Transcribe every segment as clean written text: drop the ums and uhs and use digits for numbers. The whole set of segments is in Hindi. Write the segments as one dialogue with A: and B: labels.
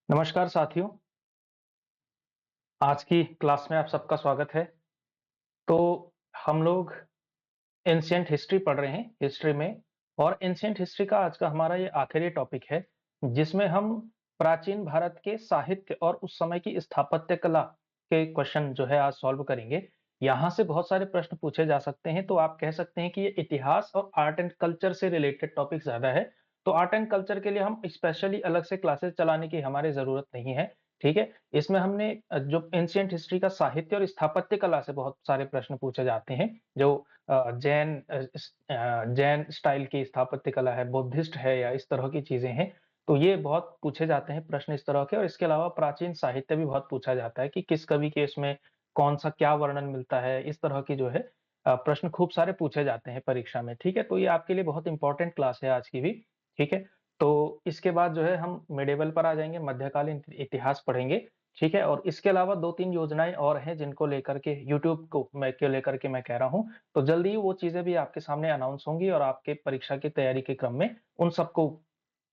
A: नमस्कार साथियों, आज की क्लास में आप सबका स्वागत है। तो हम लोग एंशिएंट हिस्ट्री पढ़ रहे हैं हिस्ट्री में और एंशिएंट हिस्ट्री का आज का हमारा ये आखिरी टॉपिक है, जिसमें हम प्राचीन भारत के साहित्य और उस समय की स्थापत्य कला के क्वेश्चन जो है आज सॉल्व करेंगे। यहाँ से बहुत सारे प्रश्न पूछे जा सकते हैं, तो आप कह सकते हैं कि ये इतिहास और आर्ट एंड कल्चर से रिलेटेड टॉपिक ज़्यादा है। तो आर्ट एंड कल्चर के लिए हम स्पेशली अलग से क्लासेस चलाने की हमारी ज़रूरत नहीं है, ठीक है? इसमें हमने जो एंशिएंट हिस्ट्री का साहित्य और स्थापत्य कला से बहुत सारे प्रश्न पूछे जाते हैं, जो जैन स्टाइल की स्थापत्य कला है, बुद्धिस्ट है या इस तरह की चीज़ें हैं। तो ये बहुत पूछे जाते हैं प्रश्न इस तरह के, और इसके अलावा प्राचीन साहित्य भी बहुत पूछा जाता है कि किस कवि के इसमें कौन-सा क्या वर्णन मिलता है, इस तरह की जो है प्रश्न खूब सारे पूछे जाते हैं परीक्षा में, ठीक है? तो ये आपके लिए बहुत इम्पोर्टेंट क्लास है आज की भी, ठीक है? तो इसके बाद जो है हम मिडेवल पर आ जाएँगे, मध्यकालीन इतिहास पढ़ेंगे, ठीक है? और इसके अलावा 2-3 योजनाएँ और हैं जिनको लेकर के यूट्यूब को लेकर के मैं कह रहा हूँ। तो जल्दी ही वो चीज़ें भी आपके सामने अनाउंस होंगी और आपके परीक्षा की तैयारी के क्रम में उन सबको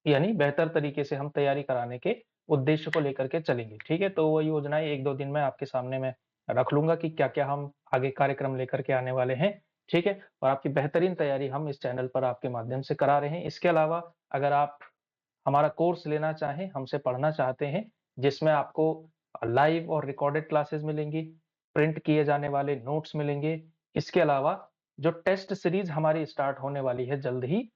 A: यानी बेहतर तरीके से हम तैयारी कराने के उद्देश्य को लेकर के चलेंगे, ठीक है? तो वो योजनाएँ 1-2 दिन में आपके सामने मैं रख लूँगा कि क्या-क्या हम आगे कार्यक्रम लेकर के आने वाले हैं, ठीक है? और आपकी बेहतरीन तैयारी हम इस चैनल पर आपके माध्यम से करा रहे हैं। इसके अलावा अगर आप हमारा कोर्स लेना चाहें, हमसे पढ़ना चाहते हैं, जिसमें आपको लाइव और रिकॉर्डेड क्लासेस मिलेंगी, प्रिंट किए जाने वाले नोट्स मिलेंगे। इसके अलावा जो टेस्ट सीरीज़ हमारी स्टार्ट होने वाली है जल्द ही,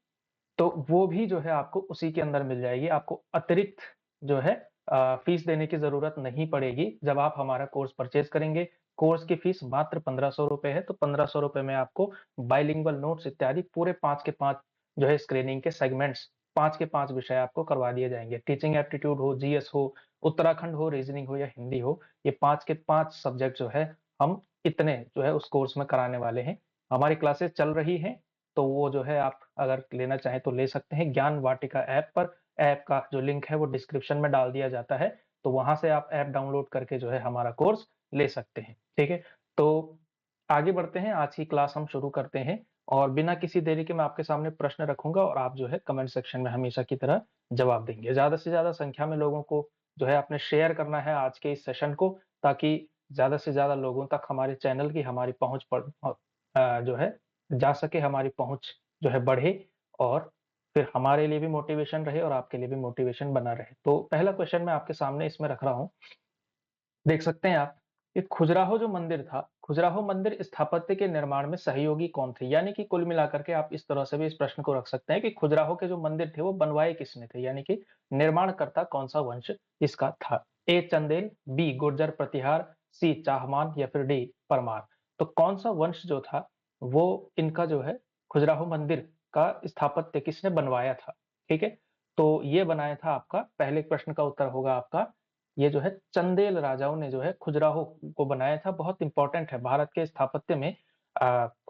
A: तो वो भी जो है आपको उसी के अंदर मिल जाएगी। आपको अतिरिक्त जो है फ़ीस देने की ज़रूरत नहीं पड़ेगी जब आप हमारा कोर्स परचेज़ करेंगे। कोर्स की फ़ीस मात्र ₹1500 है, तो ₹1500 में आपको बाइलिंगुअल नोट्स इत्यादि पूरे 5 के 5 जो है स्क्रीनिंग के सेगमेंट्स 5 के 5 विषय आपको करवा दिए जाएँगे। टीचिंग एप्टीट्यूड हो, जीएस हो, उत्तराखंड हो, रीज़निंग हो या हिंदी हो, ये 5 के 5 सब्जेक्ट जो है हम इतने जो है उस कोर्स में कराने वाले हैं। हमारी क्लासेस चल रही हैं, तो वो जो है आप अगर लेना चाहें तो ले सकते हैं ज्ञान वाटिका ऐप पर। ऐप का जो लिंक है वो डिस्क्रिप्शन में डाल दिया जाता है, तो वहाँ से आप ऐप डाउनलोड करके जो है हमारा कोर्स ले सकते हैं, ठीक है? तो आगे बढ़ते हैं, आज की क्लास हम शुरू करते हैं और बिना किसी देरी के मैं आपके सामने प्रश्न रखूँगा और आप जो है कमेंट सेक्शन में हमेशा की तरह जवाब देंगे। ज़्यादा से ज़्यादा संख्या में लोगों को जो है आपने शेयर करना है आज के इस सेशन को, ताकि ज़्यादा से ज़्यादा लोगों तक हमारे चैनल की हमारी पहुँच जो है जा सके, हमारी पहुँच जो है बढ़े और फिर हमारे लिए भी मोटिवेशन रहे और आपके लिए भी मोटिवेशन बना रहे। तो पहला क्वेश्चन मैं आपके सामने इसमें रख रहा हूँ, देख सकते हैं आप, कि खजुराहो जो मंदिर था, खजुराहो मंदिर स्थापत्य के निर्माण में सहयोगी कौन थे? यानी कि कुल मिलाकर के आप इस तरह से भी इस प्रश्न को रख सकते हैं कि खजुराहो के जो मंदिर थे वो बनवाए किसने थे? यानी कि निर्माणकर्ता कौन-सा वंश इसका था? ए चंदेल, बी गुर्जर प्रतिहार, सी चाहमान या फिर डी परमार। तो कौन-सा वंश जो था वो इनका जो है खजुराहो मंदिर का स्थापत्य किसने बनवाया था? ठीक है? तो ये बनाया था आपका पहले प्रश्न का उत्तर होगा आपका ये जो है चंदेल राजाओं ने जो है खजुराहो को बनाया था, बहुत इम्पोर्टेंट है भारत के स्थापत्य में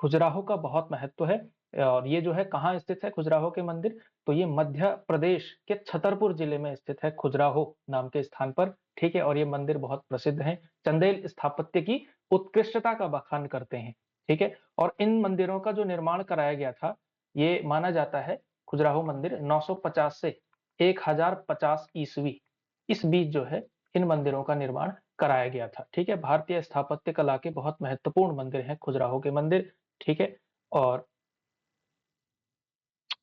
A: खजुराहो का बहुत महत्व है। और ये जो है कहाँ स्थित है खजुराहो के मंदिर? तो ये मध्य प्रदेश के छतरपुर जिले में स्थित है खजुराहो नाम के स्थान पर, ठीक है? और ये मंदिर बहुत प्रसिद्ध हैं। चंदेल स्थापत्य की उत्कृष्टता का बखान करते हैं, ठीक है? और इन मंदिरों का जो निर्माण कराया गया था, ये माना जाता है खजुराहो मंदिर 950 से 1050 ईस्वी इस बीच जो है इन मंदिरों का निर्माण कराया गया था, ठीक है? भारतीय स्थापत्य कला के बहुत महत्वपूर्ण मंदिर हैं खजुराहो के मंदिर, ठीक है? और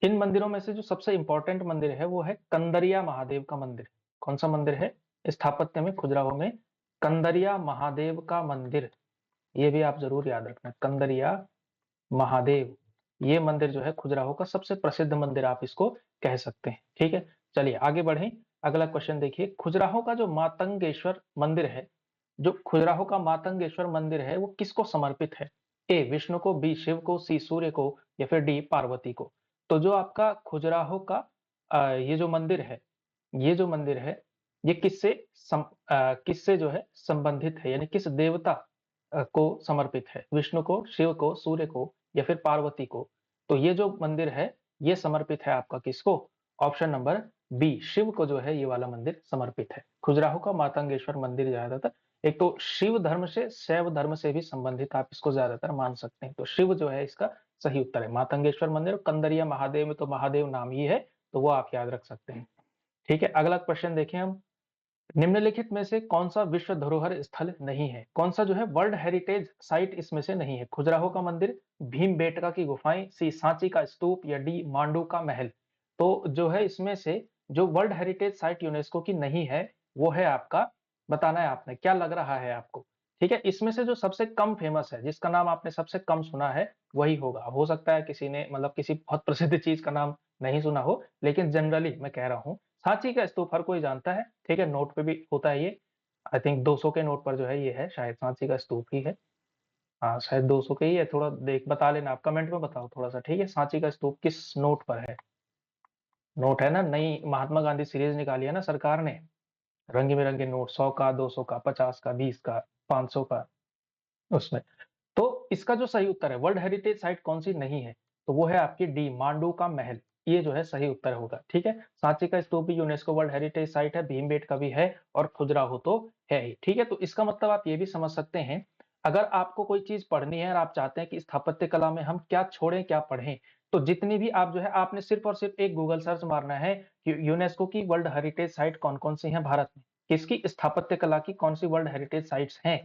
A: इन मंदिरों में से जो सबसे इम्पोर्टेंट मंदिर है वो है कंदरिया महादेव का मंदिर। कौन-सा मंदिर है? स्थापत्य में खजुराहो में कंदरिया महादेव का मंदिर, ये भी आप ज़रूर याद रखना, कंदरिया महादेव, ये मंदिर जो है खजुराहो का सबसे प्रसिद्ध मंदिर आप इसको कह सकते हैं, ठीक है? चलिए आगे बढ़ें, अगला क्वेश्चन देखिए, खजुराहो का जो मातंगेश्वर मंदिर है, जो खजुराहो का मातंगेश्वर मंदिर है, वो किसको समर्पित है? ए विष्णु को, बी शिव को, सी सूर्य को या फिर डी पार्वती को। तो जो आपका खजुराहो का ये जो मंदिर है, ये जो मंदिर है, ये किससे जो है संबंधित है? यानी किस देवता को समर्पित है? विष्णु को, शिव को, सूर्य को या फिर पार्वती को? तो ये जो मंदिर है, ये समर्पित है आपका किसको? ऑप्शन नंबर बी, शिव को जो है ये वाला मंदिर समर्पित है। खजुराहो का मातंगेश्वर मंदिर ज़्यादातर एक तो शिव धर्म से, शैव धर्म से भी संबंधित आप इसको ज़्यादातर मान सकते हैं। तो शिव जो है इसका सही उत्तर है। मातंगेश्वर मंदिर, कंदरिया महादेव में तो महादेव नाम ही है, तो वो आप याद रख सकते हैं। ठीक है, अगला क्वेश्चन देखें हम। निम्नलिखित में से कौन-सा विश्व धरोहर स्थल नहीं है? कौन-सा जो है वर्ल्ड हेरिटेज साइट इसमें से नहीं है? खजुराहो का मंदिर, भीमबेटका की गुफाएँ, सी सांची का स्तूप या डी मांडू का महल? तो जो है इसमें से जो वर्ल्ड हेरिटेज साइट यूनेस्को की नहीं है, वो है आपका बताना है आपने, क्या लग रहा है आपको? ठीक है, इसमें से जो सबसे कम फेमस है, जिसका नाम आपने सबसे कम सुना है, वही होगा। अब हो सकता है किसी ने मतलब किसी बहुत प्रसिद्ध चीज़ का नाम नहीं सुना हो, लेकिन जनरली मैं कह रहा हूँ सांची का स्तूप हर कोई जानता है, ठीक है? नोट पे भी होता है ये। आई थिंक 200 के नोट पर जो है ये है, शायद सांची का स्तूप ही है। हाँ, शायद 200 के ही है, थोड़ा देख बता लेना आप कमेंट में बताओ थोड़ा-सा, ठीक है? सांची का स्तूप किस नोट पर है? नोट है ना, नई महात्मा गांधी सीरीज़ निकाली है ना सरकार ने, रंग-बिरंगे नोट 100 का, 200 का, 50 का, 20 का, 500 का, उसमें। तो इसका जो सही उत्तर है वर्ल्ड हेरिटेज साइट कौन-सी नहीं है? तो वो है आपकी डी मांडू का महल। ये जो है सही उत्तर होगा, ठीक है? सांची का स्तूप भी यूनेस्को वर्ल्ड हेरिटेज साइट है, भीमबेटका भी है और खजुराहो तो है ही, ठीक है? तो इसका मतलब आप ये भी समझ सकते हैं, अगर आपको कोई चीज़ पढ़नी है और आप चाहते हैं कि स्थापत्य कला में हम क्या छोड़ें, क्या पढ़ें, तो जितनी भी आप जो है आपने सिर्फ़ और सिर्फ़ एक गूगल सर्च मारना है, यूनेस्को की वर्ल्ड हेरिटेज साइट कौन-कौन सी हैं भारत में? किसकी स्थापत्य कला की कौन-सी वर्ल्ड हेरिटेज साइट्स हैं?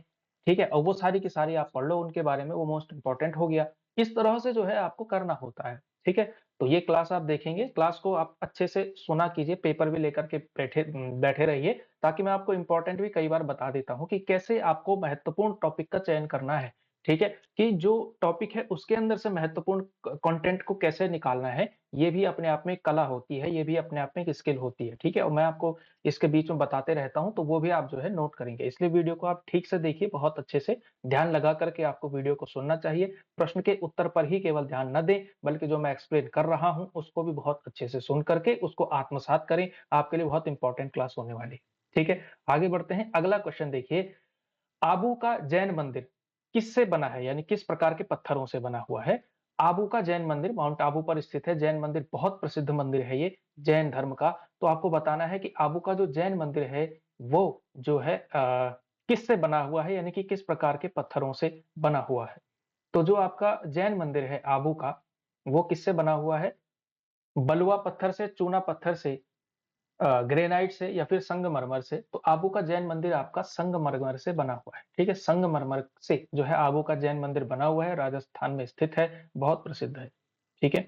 A: ठीक है? और वो सारी की सारी आप पढ़ लो उनके बारे में, वो मोस्ट इम्पोर्टेंट हो गया। इस तरह से जो है आपको करना होता है, ठीक है? तो ये क्लास आप देखेंगे, क्लास को आप अच्छे से सुना कीजिए, पेपर भी लेकर के बैठे रहिए, ताकि मैं आपको इम्पोर्टेंट भी कई बार बता देता हूँ कि कैसे आपको महत्वपूर्ण टॉपिक का चयन करना है, ठीक है? कि जो टॉपिक है उसके अंदर से महत्वपूर्ण कंटेंट को कैसे निकालना है, ये भी अपने आप में एक कला होती है, ये भी अपने आप में एक स्किल होती है, ठीक है? और मैं आपको इसके बीच में बताते रहता हूँ, तो वो भी आप जो है नोट करेंगे। इसलिए वीडियो को आप ठीक से देखिए, बहुत अच्छे से ध्यान लगा कर के आपको वीडियो को सुनना चाहिए। प्रश्न के उत्तर पर ही केवल ध्यान न दें, बल्कि जो मैं एक्सप्लेन कर रहा हूँ, उसको भी बहुत अच्छे से सुन कर के उसको आत्मसात करें। आपके लिए बहुत इंपॉर्टेंट क्लास होने वाली है। ठीक है? आगे बढ़ते हैं। अगला क्वेश्चन देखिए, आबू का जैन मंदिर किससे बना है? यानी किस प्रकार के पत्थरों से बना हुआ है? आबू का जैन मंदिर माउंट आबू पर स्थित है। जैन मंदिर बहुत प्रसिद्ध मंदिर है ये, जैन धर्म का। तो आपको बताना है कि आबू का जो जैन मंदिर है, वो जो है किससे बना हुआ है? यानी कि किस प्रकार के पत्थरों से बना हुआ है? तो जो आपका जैन मंदिर है आबू का, वो किससे बना हुआ है? बलुआ पत्थर से, चूना पत्थर से, ग्रेनाइट से या फिर संगमरमर से। तो आबू का जैन मंदिर आपका संगमरमर से बना हुआ है, ठीक है? संगमरमर से जो है आबू का जैन मंदिर बना हुआ है, राजस्थान में स्थित है, बहुत प्रसिद्ध है, ठीक है?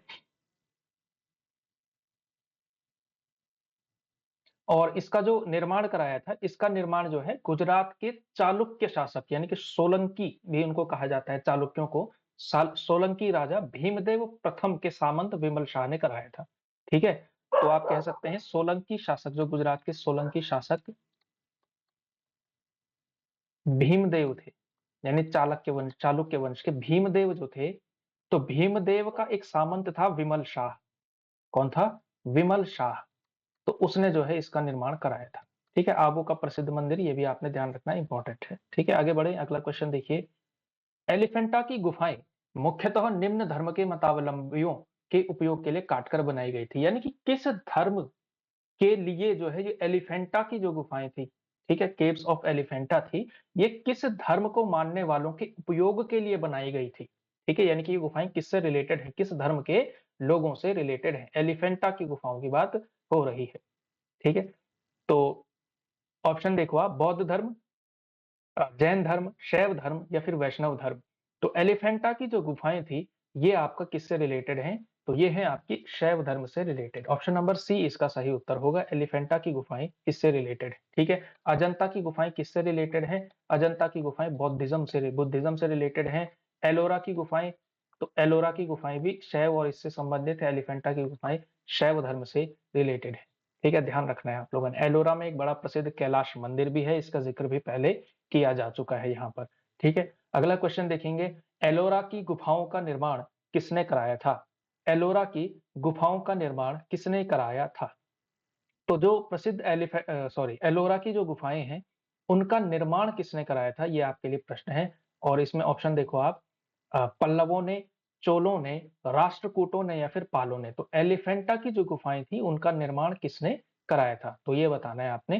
A: और इसका जो निर्माण कराया था, इसका निर्माण जो है गुजरात के चालुक्य शासक यानी कि सोलंकी भी उनको कहा जाता है चालुक्यों को, साल सोलंकी राजा भीमदेव प्रथम के सामंत विमल शाह ने कराया था, ठीक है? तो आप कह सकते हैं सोलंकी शासक जो गुजरात के सोलंकी शासक भीमदेव थे, यानी चालुक्य वंश के भीमदेव जो थे, तो भीमदेव का एक सामंत था विमल शाह। कौन था? विमल शाह। तो उसने जो है इसका निर्माण कराया था। ठीक है? आबू का प्रसिद्ध मंदिर ये भी आपने ध्यान रखना इंपॉर्टेंट है। ठीक है? आगे बढ़ें, अगला क्वेश्चन देखिए। एलिफेंटा की गुफाएँ मुख्यतः निम्न धर्म के मतावलंबियों के उपयोग के लिए काटकर बनाई गई थी। यानी कि किस धर्म के लिए जो है ये एलिफेंटा की जो गुफाएँ थी, ठीक है? केव्स ऑफ एलिफेंटा थी, ये किस धर्म को मानने वालों के उपयोग के लिए बनाई गई थी, ठीक है? यानी कि ये गुफाएँ किससे रिलेटेड है, किस धर्म के लोगों से रिलेटेड है? एलिफेंटा की गुफाओं की बात हो रही है, ठीक है? तो ऑप्शन देखो आप बौद्ध धर्म, जैन धर्म, शैव धर्म या फिर वैष्णव धर्म। तो एलिफेंटा की जो गुफाएँ थी, ये आपका किससे रिलेटेड हैं? तो ये हैं आपकी शैव धर्म से रिलेटेड। ऑप्शन नंबर सी इसका सही उत्तर होगा, एलिफेंटा की गुफाएँ किससे रिलेटेड है, ठीक है? अजंता की गुफाएँ किससे रिलेटेड हैं? अजंता की गुफाएँ बुद्धिज़्म से रिलेटेड हैं। एलोरा की गुफाएँ, तो एलोरा की गुफाएँ भी शैव और इससे संबंधित है, एलिफेंटा की गुफाएँ शैव धर्म से रिलेटेड है, ठीक है? ध्यान रखना है आप लोगों ने। एलोरा में एक बड़ा प्रसिद्ध कैलाश मंदिर भी है, इसका ज़िक्र भी पहले किया जा चुका है यहाँ पर, ठीक है? अगला क्वेश्चन देखेंगे, एलोरा की गुफाओं का निर्माण किसने कराया था? एलोरा की गुफाओं का निर्माण किसने कराया था? तो जो प्रसिद्ध एलोरा की जो गुफाएँ हैं, उनका निर्माण किसने कराया था? ये आपके लिए प्रश्न है और इसमें ऑप्शन देखो आप पल्लवों ने, चोलों ने, राष्ट्रकूटों ने या फिर पालों ने। तो एलिफेंटा की जो गुफाएँ थी, उनका निर्माण किसने कराया था? तो ये बताना है आपने।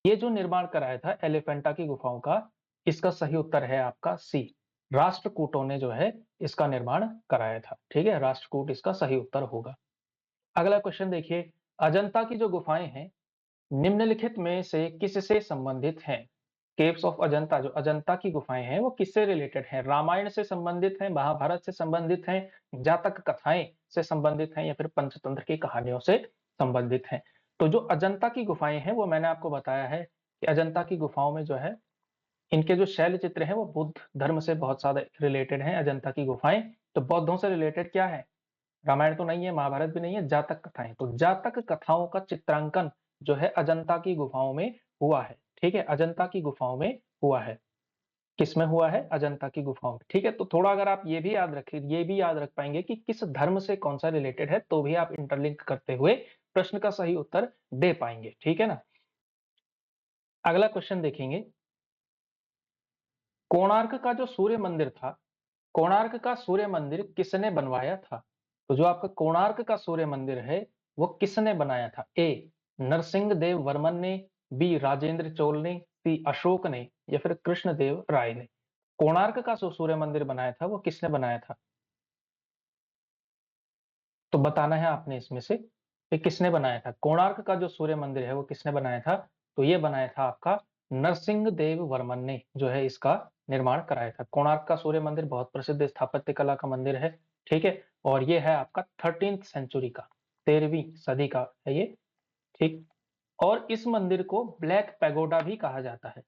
A: ये जो निर्माण कराया था एलिफेंटा की गुफाओं का, इसका सही उत्तर है आपका सी। राष्ट्रकूटों ने जो है इसका निर्माण कराया था। ठीक है? राष्ट्रकूट इसका सही उत्तर होगा। अगला क्वेश्चन देखिए, अजंता की जो गुफाएँ हैं, निम्नलिखित में से किससे संबंधित हैं? केव्स ऑफ अजंता, जो अजंता की गुफाएं हैं वो किससे रिलेटेड हैं? रामायण से संबंधित हैं, महाभारत से संबंधित हैं, जातक कथाएं से संबंधित हैं या फिर पंचतंत्र की कहानियों से संबंधित हैं? तो जो अजंता की गुफाएं हैं वो मैंने आपको बताया है कि अजंता की गुफाओं में जो है इनके जो शैल चित्र हैं वो बुद्ध धर्म से बहुत ज्यादा रिलेटेड हैं। अजंता की गुफाएं तो बौद्धों से रिलेटेड क्या है? रामायण तो नहीं है, महाभारत भी नहीं है, जातक कथाएं। तो जातक कथाओं का चित्रांकन जो है अजंता की गुफाओं में हुआ है। ठीक है, अजंता की गुफाओं में हुआ है। किसमें हुआ है? अजंता की गुफाओं में। ठीक है, तो थोड़ा अगर आप ये भी याद रखें, ये भी याद रख पाएंगे कि किस धर्म से कौन सा रिलेटेड है, तो भी आप इंटरलिंक करते हुए प्रश्न का सही उत्तर दे पाएंगे। ठीक है ना। अगला क्वेश्चन देखेंगे, कोणार्क का जो सूर्य मंदिर था, कोणार्क का सूर्य मंदिर किसने बनवाया था? तो जो आपका कोणार्क का सूर्य मंदिर है वो किसने बनाया था? ए नरसिंह देव वर्मन ने, बी राजेंद्र चोल ने, सी अशोक ने या फिर कृष्णदेव राय ने? कोणार्क का जो सूर्य मंदिर बनाया था वो किसने बनाया था? तो बताना है आपने इसमें से कि किसने बनाया था। कोणार्क का जो सूर्य मंदिर है वो किसने बनाया था? तो ये बनाया था आपका नरसिंह देव वर्मन ने जो है इसका निर्माण कराया था। कोणार्क का सूर्य मंदिर बहुत प्रसिद्ध स्थापत्य कला का मंदिर है। ठीक है, और ये है आपका 13th सेंचुरी का, 13वीं सदी का है ये। ठीक, और इस मंदिर को ब्लैक पैगोडा भी कहा जाता है।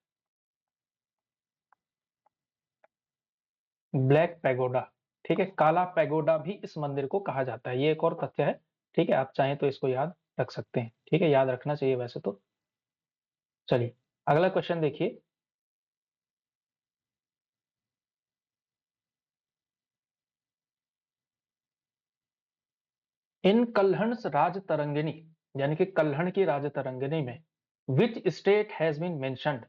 A: ब्लैक पैगोडा, ठीक है, काला पैगोडा भी इस मंदिर को कहा जाता है। ये एक और तथ्य है। ठीक है, आप चाहें तो इसको याद रख सकते हैं। ठीक है, याद रखना चाहिए वैसे तो। चलिए अगला क्वेश्चन देखिए, इन कल्हण राज तरंगिणी, यानी कि कल्हण की राज तरंगिणी में which state has been mentioned?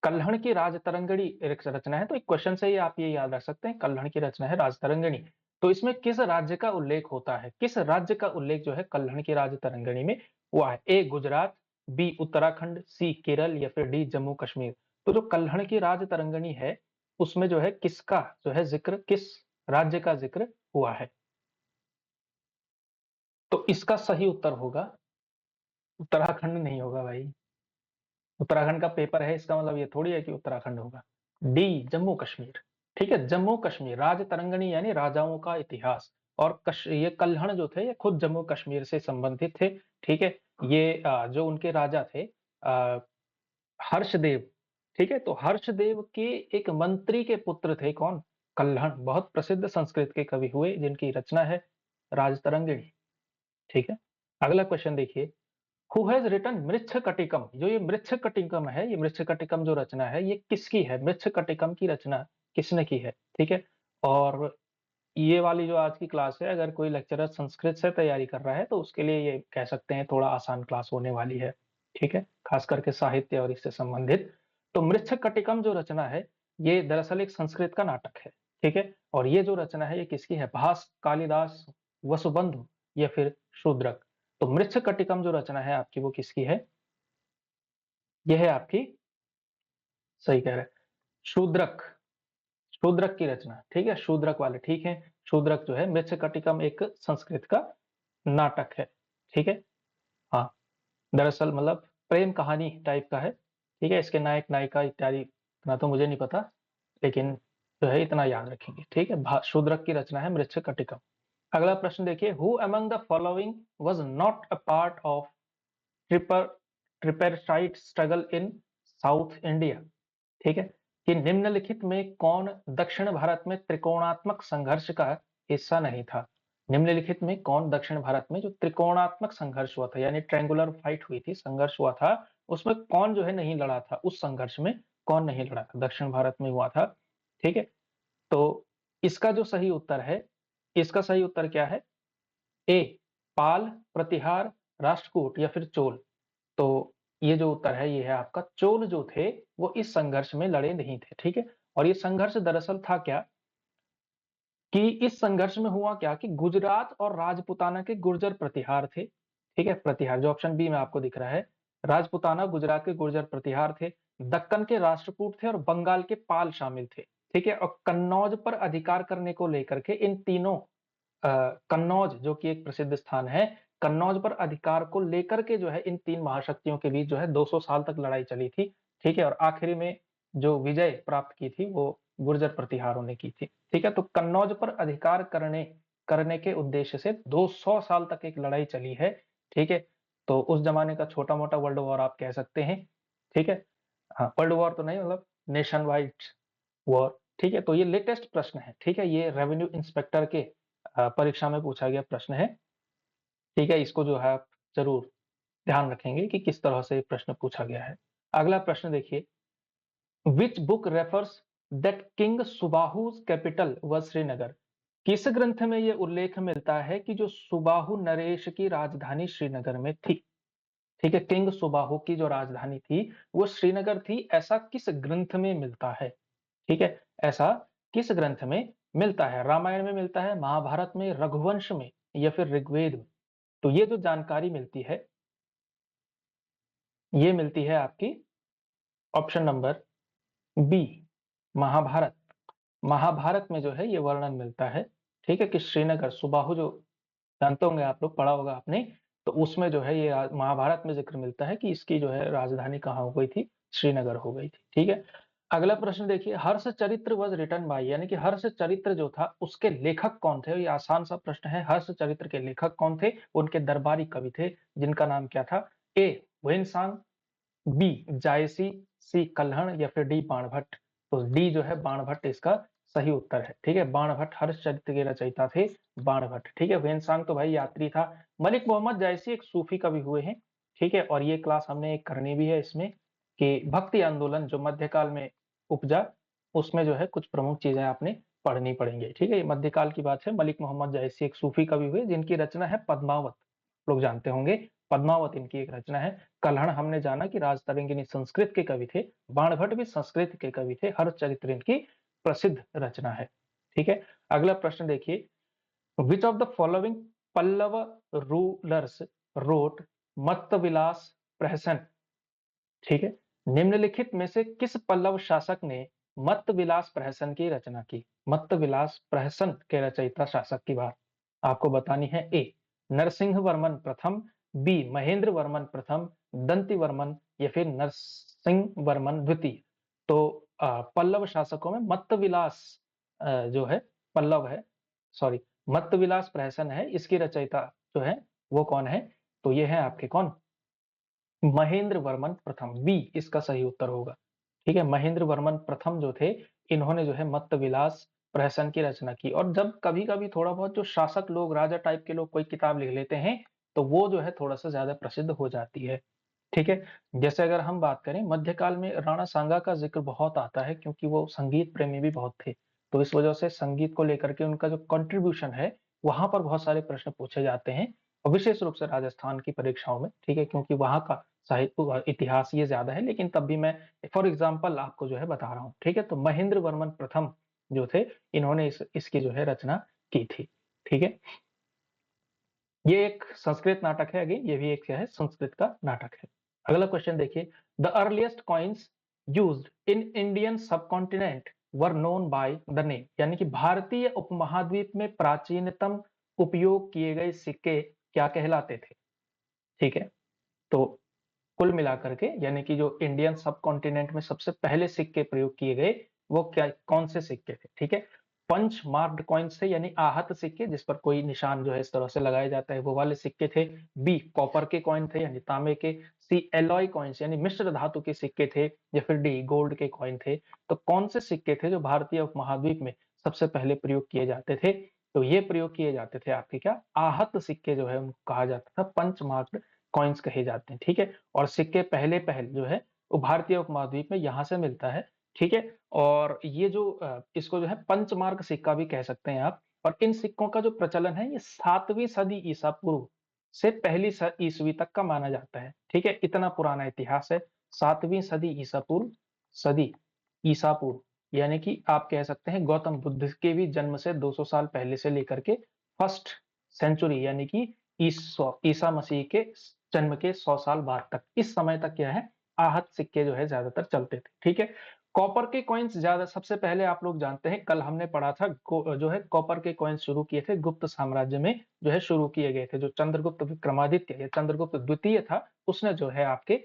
A: Kalhana की राज तरंगिणी एक रचना है, तो एक क्वेश्चन से ही आप ये याद रख सकते हैं, कल्हण की रचना है राज तरंगिणी। तो इसमें किस राज्य का उल्लेख होता है? किस राज्य का उल्लेख जो है कल्हण की राज तरंगिणी में हुआ है? ए गुजरात, बी उत्तराखंड, सी केरल या फिर डी जम्मू कश्मीर? तो जो कल्हण की राज तरंगिणी है उसमें जो है किसका जो है जिक्र, किस राज्य का जिक्र हुआ है? तो इसका सही उत्तर होगा उत्तराखंड नहीं होगा भाई। उत्तराखंड का पेपर है, इसका मतलब ये थोड़ी है कि उत्तराखंड होगा। डी जम्मू कश्मीर। ठीक है, जम्मू कश्मीर राज तरंगिणी यानी राजाओं का इतिहास। और ये कल्हण जो थे ये खुद जम्मू कश्मीर से संबंधित थे। ठीक है, ये जो उनके राजा थे अ, हर्षदेव। ठीक है, तो हर्षदेव के एक मंत्री के पुत्र थे कौन? कल्हण, बहुत प्रसिद्ध संस्कृत के कवि हुए जिनकी रचना है राजतरंगिणी। ठीक है, अगला क्वेश्चन देखिए, हु हैज रिटन मृच्छकटिकम? जो ये मृच्छकटिकम है, ये मृच्छकटिकम जो रचना है ये किसकी है? मृच्छकटिकम की रचना किसने की है? ठीक है, और ये वाली जो आज की क्लास है, अगर कोई लेक्चरर संस्कृत से तैयारी कर रहा है तो उसके लिए ये कह सकते हैं थोड़ा आसान क्लास होने वाली है। ठीक है, खास करके साहित्य और इससे संबंधित। तो मृच्छकटिकम जो रचना है ये दरअसल एक संस्कृत का नाटक है। ठीक है, और ये जो रचना है ये किसकी है? भास, कालिदास, वसुबंधु या फिर शूद्रक? तो मृच्छकटिकम जो रचना है आपकी वो किसकी है? यह है आपकी, सही कह रहे हैं, शूद्रक। शूद्रक की रचना। ठीक है, शूद्रक वाले ठीक है। शूद्रक जो है, मृच्छकटिकम एक संस्कृत का नाटक है। ठीक है, हाँ, दरअसल मतलब प्रेम कहानी टाइप का है। ठीक है, इसके नायक नायिका इत्यादि इतना तो मुझे नहीं पता, लेकिन जो है इतना याद रखेंगे। ठीक है, शूद्रक की रचना है मृच्छकटिकम। अगला प्रश्न देखिए, who among the following was not a part of ट्रिपर tripartite struggle in south India? ठीक है, कि निम्नलिखित में कौन दक्षिण भारत में त्रिकोणात्मक संघर्ष का हिस्सा नहीं था? निम्नलिखित में कौन दक्षिण भारत में जो त्रिकोणात्मक संघर्ष हुआ था, यानी ट्रायंगुलर फाइट हुई थी, संघर्ष हुआ था, उसमें कौन जो है नहीं लड़ा था? उस संघर्ष में कौन नहीं लड़ा था? दक्षिण भारत में हुआ था। ठीक है, तो इसका जो सही उत्तर है, इसका सही उत्तर क्या है? ए पाल, प्रतिहार, राष्ट्रकूट या फिर चोल? तो ये जो उत्तर है ये है आपका चोल जो थे वो इस संघर्ष में लड़े नहीं थे। ठीक है, और ये संघर्ष दरअसल था क्या कि इस संघर्ष में हुआ क्या कि गुजरात और राजपुताना के गुर्जर प्रतिहार थे। ठीक है, प्रतिहार जो ऑप्शन बी में आपको दिख रहा है, राजपुताना गुजरात के गुर्जर प्रतिहार थे, दक्कन के राष्ट्रकूट थे और बंगाल के पाल शामिल थे। ठीक है, और कन्नौज पर अधिकार करने को लेकर के इन तीनों कन्नौज जो कि एक प्रसिद्ध स्थान है, कन्नौज पर अधिकार को लेकर के जो है इन 3 महाशक्तियों के बीच जो है 200 साल तक लड़ाई चली थी, ठीक है? और आखिरी में जो विजय प्राप्त की थी वो गुर्जर प्रतिहारों ने की थी, ठीक है? तो कन्नौज पर अधिकार करने करने के उद्देश्य से 200 साल तक एक लड़ाई चली है, ठीक है? तो उस ज़माने का छोटा-मोटा वर्ल्ड वॉर आप कह सकते हैं, ठीक है? हाँ, वर्ल्ड वॉर तो नहीं मतलब नेशन वाइड वॉर, ठीक है? तो ये लेटेस्ट प्रश्न है, ठीक है? ये रेवेन्यू इंस्पेक्टर के परीक्षा में पूछा गया प्रश्न है, ठीक है? इसको जो है आप ज़रूर ध्यान रखेंगे कि किस तरह से ये प्रश्न पूछा गया है। अगला प्रश्न देखिए, which book refers that king Subahu's capital was Srinagar? किस ग्रंथ में ये उल्लेख मिलता है कि जो सुबाहु नरेश की राजधानी श्रीनगर में थी? ठीक है, किंग सुबाहु की जो राजधानी थी, वो श्रीनगर थी, ऐसा किस ग्रंथ में मिलता है? ठीक है, ऐसा किस ग्रंथ में मिलता है? रामायण में मिलता है, महाभारत में, रघुवंश में या फिर ऋग्वेद में? तो ये जो जानकारी मिलती है, ये मिलती है आपकी option number B, Mahabharata. Mahabharata में जो है ये वर्णन मिलता है, ठीक है? कि श्रीनगर सुबाहु जो जानते होंगे आप लोग, पढ़ा होगा आपने, तो उसमें जो है ये महाभारत में ज़िक्र मिलता है कि इसकी जो है राजधानी कहाँ हो गई थी? श्रीनगर हो गई थी, ठीक है? अगला प्रश्न देखिए, हर्षचरित्र वाज़ रिटन बाय यानी कि हर्षचरित्र जो था उसके लेखक कौन थे? ये आसान सा प्रश्न है, हर्षचरित्र के लेखक कौन थे? उनके दरबारी कवि थे, जिनका नाम क्या था? ए. ह्वेनसांग, बी जायसी, सी कल्हण या फिर डी बाणभट्ट। तो डी जो है बाणभट्ट इसका सही उत्तर है, ठीक है? बाणभट्ट हर्षचरित्र के रचयिता थे बाणभट्ट, ठीक है? ह्वेनसांग तो भाई यात्री था। मलिक मोहम्मद जायसी एक सूफी कवि हुए हैं, ठीक है? और ये क्लास हमने एक करनी भी है इसमें कि भक्ति आंदोलन जो मध्यकाल में उपजा, उसमें जो है कुछ प्रमुख चीजें आपने पढ़नी पड़ेंगी, ठीक है? ये मध्यकाल की बात है। मलिक मोहम्मद जायसी एक सूफी कवि हुए जिनकी रचना है पद्मावत, लोग जानते होंगे, पद्मावत इनकी एक रचना है। कल्हण हमने जाना कि राजतरंगिणी संस्कृत के कवि थे, बाणभट्ट भी संस्कृत के कवि थे, हरचरित्र इनकी प्रसिद्ध रचना है, ठीक है? अगला प्रश्न देखिए, which of the following Pallava rulers wrote Mattavilasa Prahasana? ठीक है, निम्नलिखित में से किस पल्लव शासक ने मत्तविलास प्रहसन की रचना की? मत्तविलास प्रहसन के रचयिता शासक की बात आपको बतानी है। ए नरसिंह वर्मन प्रथम, बी महेंद्र वर्मन प्रथम, दंती वर्मन या फिर नरसिंह वर्मन द्वितीय। तो पल्लव शासकों में मत्तविलास जो है पल्लव है, सॉरी, मत्तविलास प्रहसन है, इसकी रचयिता जो है वो कौन है? तो ये है आपके कौन? महेंद्र वर्मन प्रथम, बी इसका सही उत्तर होगा, ठीक है? महेंद्र वर्मन प्रथम जो थे, इन्होंने जो है मत्तविलास प्रहसन की रचना की। और जब कभी-कभी थोड़ा बहुत जो शासक लोग, राजा टाइप के लोग कोई किताब लिख लेते हैं, तो वो जो है थोड़ा-सा ज़्यादा प्रसिद्ध हो जाती है, ठीक है? जैसे अगर हम बात करें मध्यकाल में राणा सांगा का ज़िक्र बहुत आता है क्योंकि वो संगीत प्रेमी भी बहुत थे। तो इस वजह से संगीत को लेकर के उनका जो कंट्रीब्यूशन है, वहाँ पर बहुत सारे प्रश्न पूछे जाते हैं और विशेष रूप से राजस्थान की परीक्षाओं में, ठीक है? क्योंकि वहाँ का साहित्य इतिहास ये ज़्यादा है, लेकिन तब भी मैं फॉर एग्ज़ाम्पल आपको जो है बता रहा हूँ, ठीक है? तो महेंद्र वर्मन प्रथम जो थे, इन्होंने इसकी जो है रचना की थी, ठीक है? ये एक संस्कृत नाटक है, अगेन ये भी एक क्या है? संस्कृत का नाटक है। अगला क्वेश्चन देखिए, the earliest coins used in Indian subcontinent were known by the name यानी कि भारतीय उपमहाद्वीप में प्राचीनतम उपयोग किए गए सिक्के क्या कहलाते थे? ठीक है? तो कुल मिलाकर के यानी कि जो इंडियन सबकॉन्टिनेंट में सबसे पहले सिक्के प्रयोग किए गए, वो क्या कौन से सिक्के थे? ठीक है? पंच मार्क्ड कॉइन्स थे यानी आहत सिक्के जिस पर कोई निशान जो है इस तरह से लगाया जाता है, वो वाले सिक्के थे। बी कॉपर के कॉइन थे यानी तांबे के। सी एलॉय कॉइन्स यानी मिश्र धातु के सिक्के थे या फिर डी गोल्ड के कॉइन थे। तो कौन से सिक्के थे जो भारतीय उपमहाद्वीप में सबसे पहले प्रयोग किए जाते थे? तो ये प्रयोग किए जाते थे आपके क्या? आहत सिक्के जो है उनको कहा जाता था, पंच मार्क्ड कॉइन्स कहे जाते हैं, ठीक है? और सिक्के पहले जो है वो भारतीय उपमहाद्वीप में यहाँ से मिलता है, ठीक है? और ये जो इसको जो है पंचमार्क सिक्का भी कह सकते हैं आप। और इन सिक्कों का जो प्रचलन है ये 7वीं सदी ईसा पूर्व से पहली ईसवी तक का माना जाता है, ठीक है? इतना पुराना इतिहास है। 7वीं सदी ईसा पूर्व, सदी ईसा पूर्व यानी कि आप कह सकते हैं गौतम बुद्ध के भी जन्म से 200 साल पहले से लेकर के फर्स्ट सेंचुरी यानी कि ईसा मसीह के जन्म के 100 साल बाद तक, इस समय तक क्या है? आहत सिक्के जो है ज़्यादातर चलते थे, ठीक है? कॉपर के कॉइन्स ज़्यादा सबसे पहले आप लोग जानते हैं, कल हमने पढ़ा था जो है कॉपर के कॉइन्स शुरू किए थे गुप्त साम्राज्य में जो है शुरू किए गए थे। जो चंद्रगुप्त विक्रमादित्य या चंद्रगुप्त द्वितीय था, उसने जो है आपके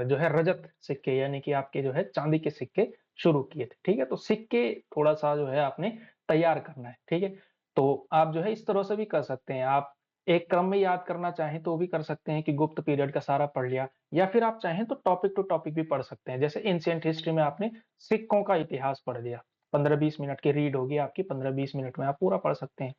A: जो है रजत सिक्के यानी कि आपके जो है चांदी के सिक्के शुरू किए थे, ठीक है? तो सिक्के थोड़ा-सा जो है आपने तैयार करना है, ठीक है? तो आप जो है इस तरह से भी कर सकते हैं, आप एक क्रम में याद करना चाहें तो भी कर सकते हैं कि गुप्त पीरियड का सारा पढ़ लिया, या फिर आप चाहें तो टॉपिक टू टॉपिक भी पढ़ सकते हैं। जैसे एंशिएंट हिस्ट्री में आपने सिक्कों का इतिहास पढ़ लिया, 15-20 मिनट की रीड होगी आपकी, 15-20 मिनट में आप पूरा पढ़ सकते हैं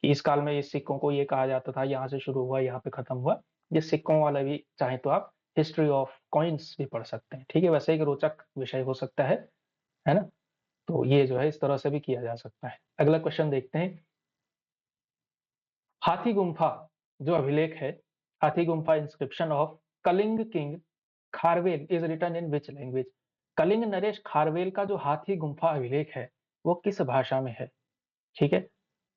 A: कि इस काल में इस सिक्कों को ये कहा जाता था, यहाँ से शुरू हुआ, यहाँ पे खत्म हुआ। ये सिक्कों वाला भी चाहें तो आप हिस्ट्री ऑफ कॉइन्स भी पढ़ सकते हैं, ठीक है? वैसे एक रोचक विषय हो सकता है ना? तो ये जो है इस तरह से भी किया जा सकता है। अगला क्वेश्चन देखते हैं। हाथी गुम्फा जो अभिलेख है, Hathi Gumpha inscription of Kalinga king Kharavela is written in which language? Kalinga नरेश खारवेल का जो हाथी गुम्फा अभिलेख है, वो किस भाषा में है? ठीक है?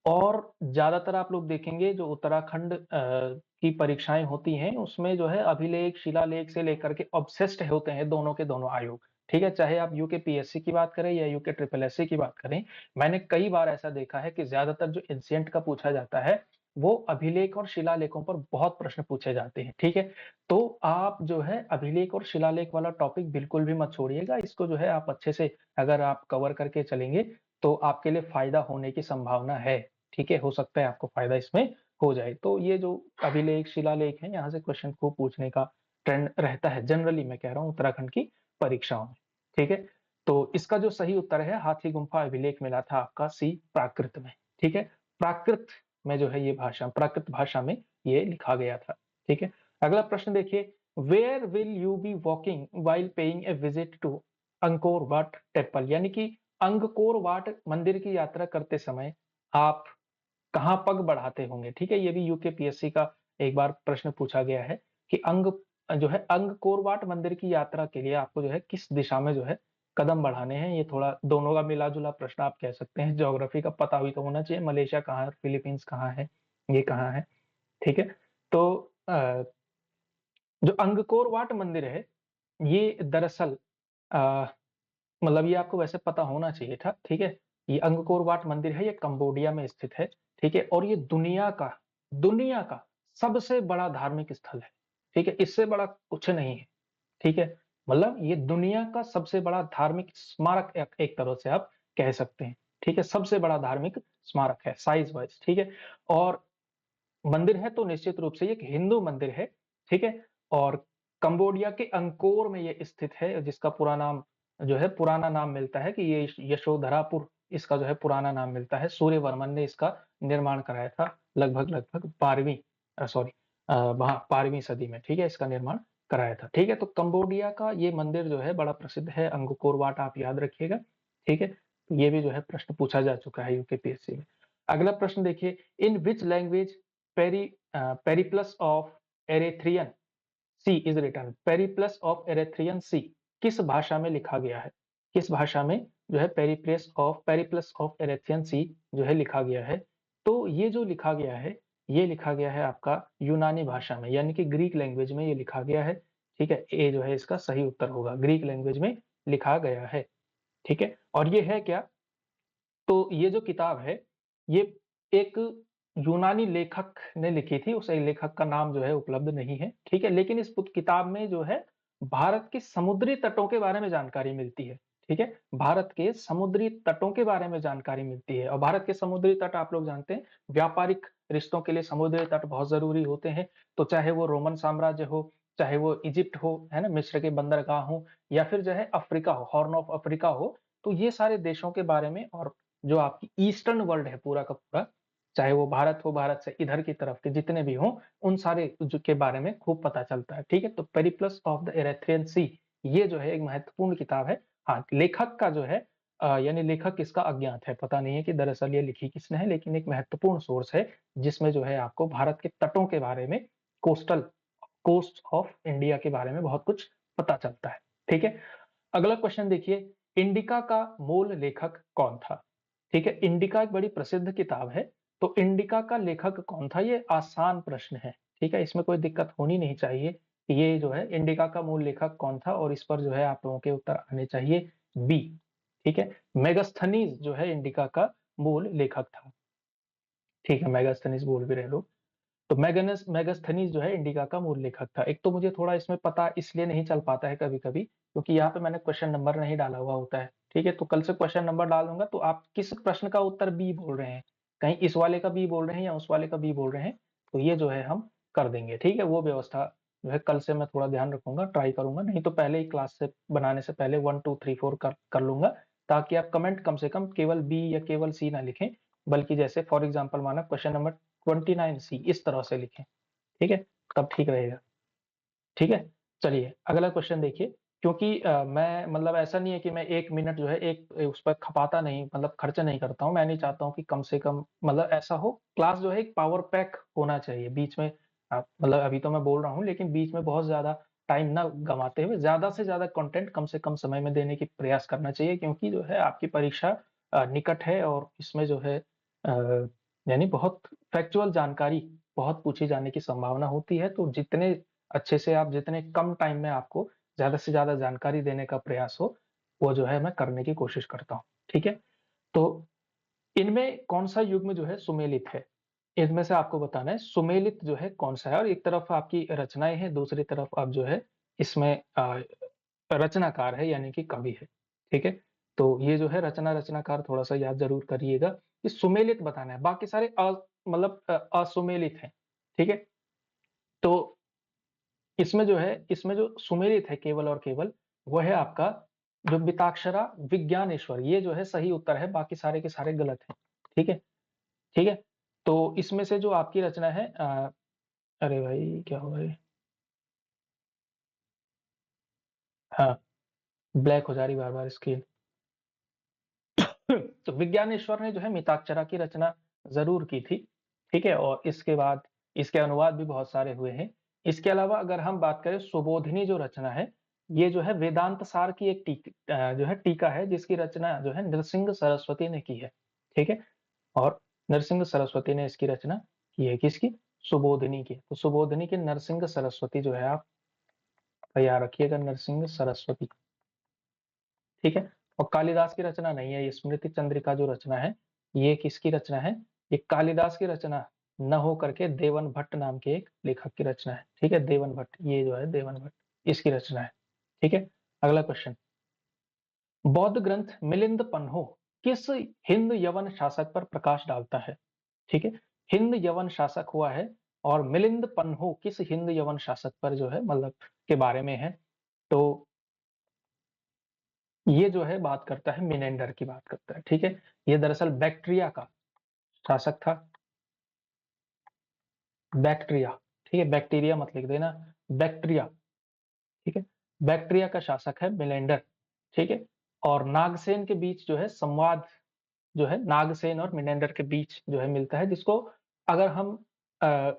A: और ज़्यादातर आप लोग देखेंगे जो उत्तराखंड की परीक्षाएँ होती हैं, उसमें जो है अभिलेख, शिलालेख से लेकर के ऑब्सेस्ड होते हैं दोनों के दोनों आयोग, ठीक है? चाहे आप यूकेपीएससी की बात करें या यूके ट्रिपल एससी की बात करें, मैंने कई बार ऐसा देखा है कि ज़्यादातर जो एंशिएंट का पूछा जाता है, वो अभिलेख और शिलालेखों पर बहुत प्रश्न पूछे जाते हैं, ठीक है? तो आप जो है अभिलेख और शिलालेख वाला टॉपिक बिल्कुल भी मत छोड़िएगा, इसको जो है आप अच्छे से अगर आप कवर करके चलेंगे, तो आपके लिए फ़ायदा होने की संभावना है। ठीक है, हो सकता है आपको फ़ायदा इसमें हो जाए। तो ये जो अभिलेख, शिलालेख हैं, यहाँ से क्वेश्चन खूब पूछने का ट्रेंड रहता है, जनरली मैं कह रहा हूँ उत्तराखंड की परीक्षाओं में, ठीक है? तो इसका जो सही उत्तर है, हाथी गुम्फा अभिलेख मिला था आपका सी प्राकृत में, ठीक है? प्राकृत में जो है ये भाषा प्राकृत भाषा में ये लिखा गया था, ठीक है? अगला प्रश्न देखिए, where will you be walking while paying a visit to Angkor Wat temple? यानी कि अंगकोर वाट मंदिर की यात्रा करते समय आप कहाँ पग बढ़ाते होंगे? ठीक है, ये भी यूकेपीएससी का एक बार प्रश्न पूछा गया है कि जो है अंगकोर वाट मंदिर की यात्रा के लिए आपको जो है किस दिशा में जो है कदम बढ़ाने हैं? ये थोड़ा दोनों का मिला-जुला प्रश्न आप कह सकते हैं। ज्योग्राफी का पता भी तो होना चाहिए, मलेशिया कहाँ है, फिलीपींस कहाँ है, ये कहाँ है, ठीक है? तो अ, जो अंगकोर वाट मंदिर है, ये दरअसल अ, मतलब ये आपको वैसे पता होना चाहिए था, ठीक है? ये अंगकोर वाट मंदिर है, ये कंबोडिया में स्थित है, ठीक है? और ये दुनिया का सबसे बड़ा धार्मिक स्थल है, ठीक है? इससे बड़ा कुछ नहीं है, ठीक है? मतलब ये दुनिया का सबसे बड़ा धार्मिक स्मारक एक एक तरह से आप कह सकते हैं, ठीक है? सबसे बड़ा धार्मिक स्मारक है साइज़ वाइज़, ठीक है? और मंदिर है तो निश्चित रूप से ये एक हिंदू मंदिर है, ठीक है? और कंबोडिया के अंकोर में ये स्थित है, जिसका पुराना नाम मिलता है कि ये यशोधरापुर इसका जो है पुराना नाम मिलता है। सूर्यवर्मन ने इसका निर्माण कराया था लगभग 12वीं हाँ 12वीं सदी में, ठीक है? इसका निर्माण कराया था, ठीक है? तो कंबोडिया का ये मंदिर जो है बड़ा प्रसिद्ध है, अंगकोर वाट आप याद रखिएगा, ठीक है? तो ये भी जो है प्रश्न पूछा जा चुका है यूकेपीएससी में। अगला प्रश्न देखिए, in which language Periplus of Erythraean Sea is written? Periplus of Erythraean Sea किस भाषा में लिखा गया है? किस भाषा में जो है पेरिप्लस ऑफ एरेथ्रियन सी जो है लिखा गया है? तो ये जो लिखा गया है, ये लिखा गया है आपका यूनानी भाषा में, यानी कि ग्रीक लैंग्वेज में ये लिखा गया है, ठीक है? ए जो है इसका सही उत्तर होगा, ग्रीक लैंग्वेज में लिखा गया है, ठीक है? और ये है क्या? तो ये जो किताब है, ये एक यूनानी लेखक ने लिखी थी, उस लेखक का नाम जो है उपलब्ध नहीं है, ठीक है? लेकिन इस किताब में जो है भारत के समुद्री तटों के बारे में जानकारी मिलती है, ठीक है? भारत के समुद्री तटों के बारे में जानकारी मिलती है और भारत के समुद्री तट आप लोग जानते हैं, व्यापारिक रिश्तों के लिए समुद्री तट बहुत ज़रूरी होते हैं, तो चाहे वो रोमन साम्राज्य हो, चाहे वो इजिप्ट हो, है ना? मिस्र के बंदरगाह हों या फिर जो है अफ्रीका हो, हॉर्न ऑफ अफ्रीका हो, तो ये सारे देशों के बारे में और जो आपकी ईस्टर्न वर्ल्ड है पूरा का पूरा, चाहे वो भारत हो, भारत से इधर की तरफ के जितने भी हों, उन सारे जो के बारे में खूब पता चलता है, ठीक है? तो पेरिप्लस ऑफ द एरेथ्रियन सी ये जो है एक महत्वपूर्ण किताब है। हाँ, लेखक का जो है यानी लेखक इसका अज्ञात है, पता नहीं है कि दरअसल ये लिखी किसने है, लेकिन एक महत्वपूर्ण सोर्स है, जिसमें जो है आपको भारत के तटों के बारे में, कोस्टल कोस्ट ऑफ इंडिया के बारे में बहुत कुछ पता चलता है, ठीक है? अगला क्वेश्चन देखिए, इंडिका का मूल लेखक कौन था? ठीक है, इंडिका एक बड़ी प्रसिद्ध किताब है, तो इंडिका का लेखक कौन था? ये आसान प्रश्न है, ठीक है? इसमें कोई दिक्कत होनी नहीं चाहिए। ये जो है इंडिका का मूल लेखक कौन था, और इस पर जो है आप लोगों के उत्तर आने चाहिए बी। ठीक है, मेगास्थनीज जो है इंडिका का मूल लेखक था। ठीक है, मेगास्थनीज बोल भी रहे लोग। तो मेगास्थनीज जो है इंडिका का मूल लेखक था। एक तो मुझे थोड़ा इसमें पता इसलिए नहीं चल पाता है कभी-कभी, क्योंकि यहाँ पे मैंने क्वेश्चन नंबर नहीं डाला हुआ होता है। ठीक है, तो कल से क्वेश्चन नंबर डाल दूंगा, तो आप किस प्रश्न का उत्तर बी बोल रहे हैं, कहीं इस वाले का बी बोल रहे हैं या उस वाले का बी बोल रहे हैं, तो ये जो है हम कर देंगे। ठीक है, वो व्यवस्था जो है कल से मैं थोड़ा ध्यान रखूंगा, ट्राई करूंगा, नहीं तो पहले ही क्लास से बनाने से पहले 1 2 3 4 कर लूंगा, ताकि आप कमेंट कम से कम केवल बी या केवल सी ना लिखें, बल्कि जैसे फॉर एग्जाम्पल माना क्वेश्चन नंबर 29 सी इस तरह से लिखें। ठीक है, तब ठीक रहेगा। ठीक है, चलिए अगला क्वेश्चन देखिए। क्योंकि मैं मतलब ऐसा नहीं है कि मैं 1 मिनट जो है एक उस पर खपाता नहीं, मतलब खर्च नहीं करता हूँ। मैं नहीं चाहता हूँ कि कम से कम मतलब ऐसा हो, क्लास जो है एक पावर पैक होना चाहिए। बीच में मतलब अभी तो मैं बोल रहा हूँ, लेकिन बीच में बहुत ज़्यादा टाइम ना गँवाते हुए ज़्यादा से ज़्यादा कंटेंट कम से कम समय में देने की प्रयास करना चाहिए, क्योंकि जो है आपकी परीक्षा निकट है, और इसमें जो है यानी बहुत फैक्चुअल जानकारी बहुत पूछी जाने की संभावना होती है। तो जितने अच्छे से आप जितने कम टाइम में आपको ज़्यादा से ज़्यादा जानकारी देने का प्रयास हो, वो जो है मैं करने की कोशिश करता हूँ। ठीक है? तो इनमें कौन-सा युग्म जो है सुमेलित है? इनमें से आपको बताना है सुमेलित जो है कौन-सा है, और एक तरफ आपकी रचनाएँ हैं, दूसरी तरफ आप जो है इसमें रचनाकार है यानी कि कवि है। ठीक है? तो ये जो है रचनाकार थोड़ा-सा याद ज़रूर करिएगा कि सुमेलित बताना है, बाकी सारे मतलब असुमेलित हैं। ठीक है? तो इसमें जो सुमेलित है केवल और केवल, वो है आपका जो मिताक्षरा विज्ञानेश्वर, ये जो है सही उत्तर है, बाकी सारे के सारे गलत हैं। ठीक है? ठीक है? तो इसमें से जो आपकी रचना है अरे भाई क्या हुआ ये? हाँ, ब्लैक हो जा रही बार-बार स्क्रीन। तो विज्ञानेश्वर ने जो है मिताक्षरा की रचना ज़रूर की थी। ठीक है? और इसके बाद इसके अनुवाद भी बहुत सारे हुए हैं। इसके अलावा अगर हम बात करें सुबोधिनी जो रचना है, ये जो है वेदांत सार की एक जो है टीका है, जिसकी रचना जो है नृसिंह सरस्वती ने की है। ठीक है? और नरसिंह सरस्वती ने इसकी रचना की है, किसकी? सुबोधिनी की। तो सुबोधिनी की नरसिंह सरस्वती जो है आप तैयार रखिएगा, नरसिंह सरस्वती। ठीक है? और कालिदास की रचना नहीं है, ये स्मृति चंद्रिका जो रचना है, ये किसकी रचना है? ये कालिदास की रचना न हो करके देवन भट्ट नाम के एक लेखक की रचना है। ठीक है? देवन भट्ट, ये जो है देवन भट्ट, इसकी रचना है। ठीक है? अगला क्वेश्चन, बौद्ध ग्रंथ मिलिंद पन्हो किस हिंद यवन शासक पर प्रकाश डालता है? ठीक है? हिंद यवन शासक हुआ है, और मिलिंद पन्हो किस हिंद यवन शासक पर जो है मतलब के बारे में है? तो ये जो है बात करता है मिनेंडर की बात करता है। ठीक है? ये दरअसल बैक्ट्रिया का शासक था। बैक्ट्रिया, ठीक है? बैक्टीरिया मत लिख देना, बैक्ट्रिया। ठीक है? बैक्ट्रिया का शासक है मिलेंडर। ठीक है? और नागसेन के बीच जो है संवाद जो है नागसेन और मिनेंडर के बीच जो है मिलता है, जिसको अगर हम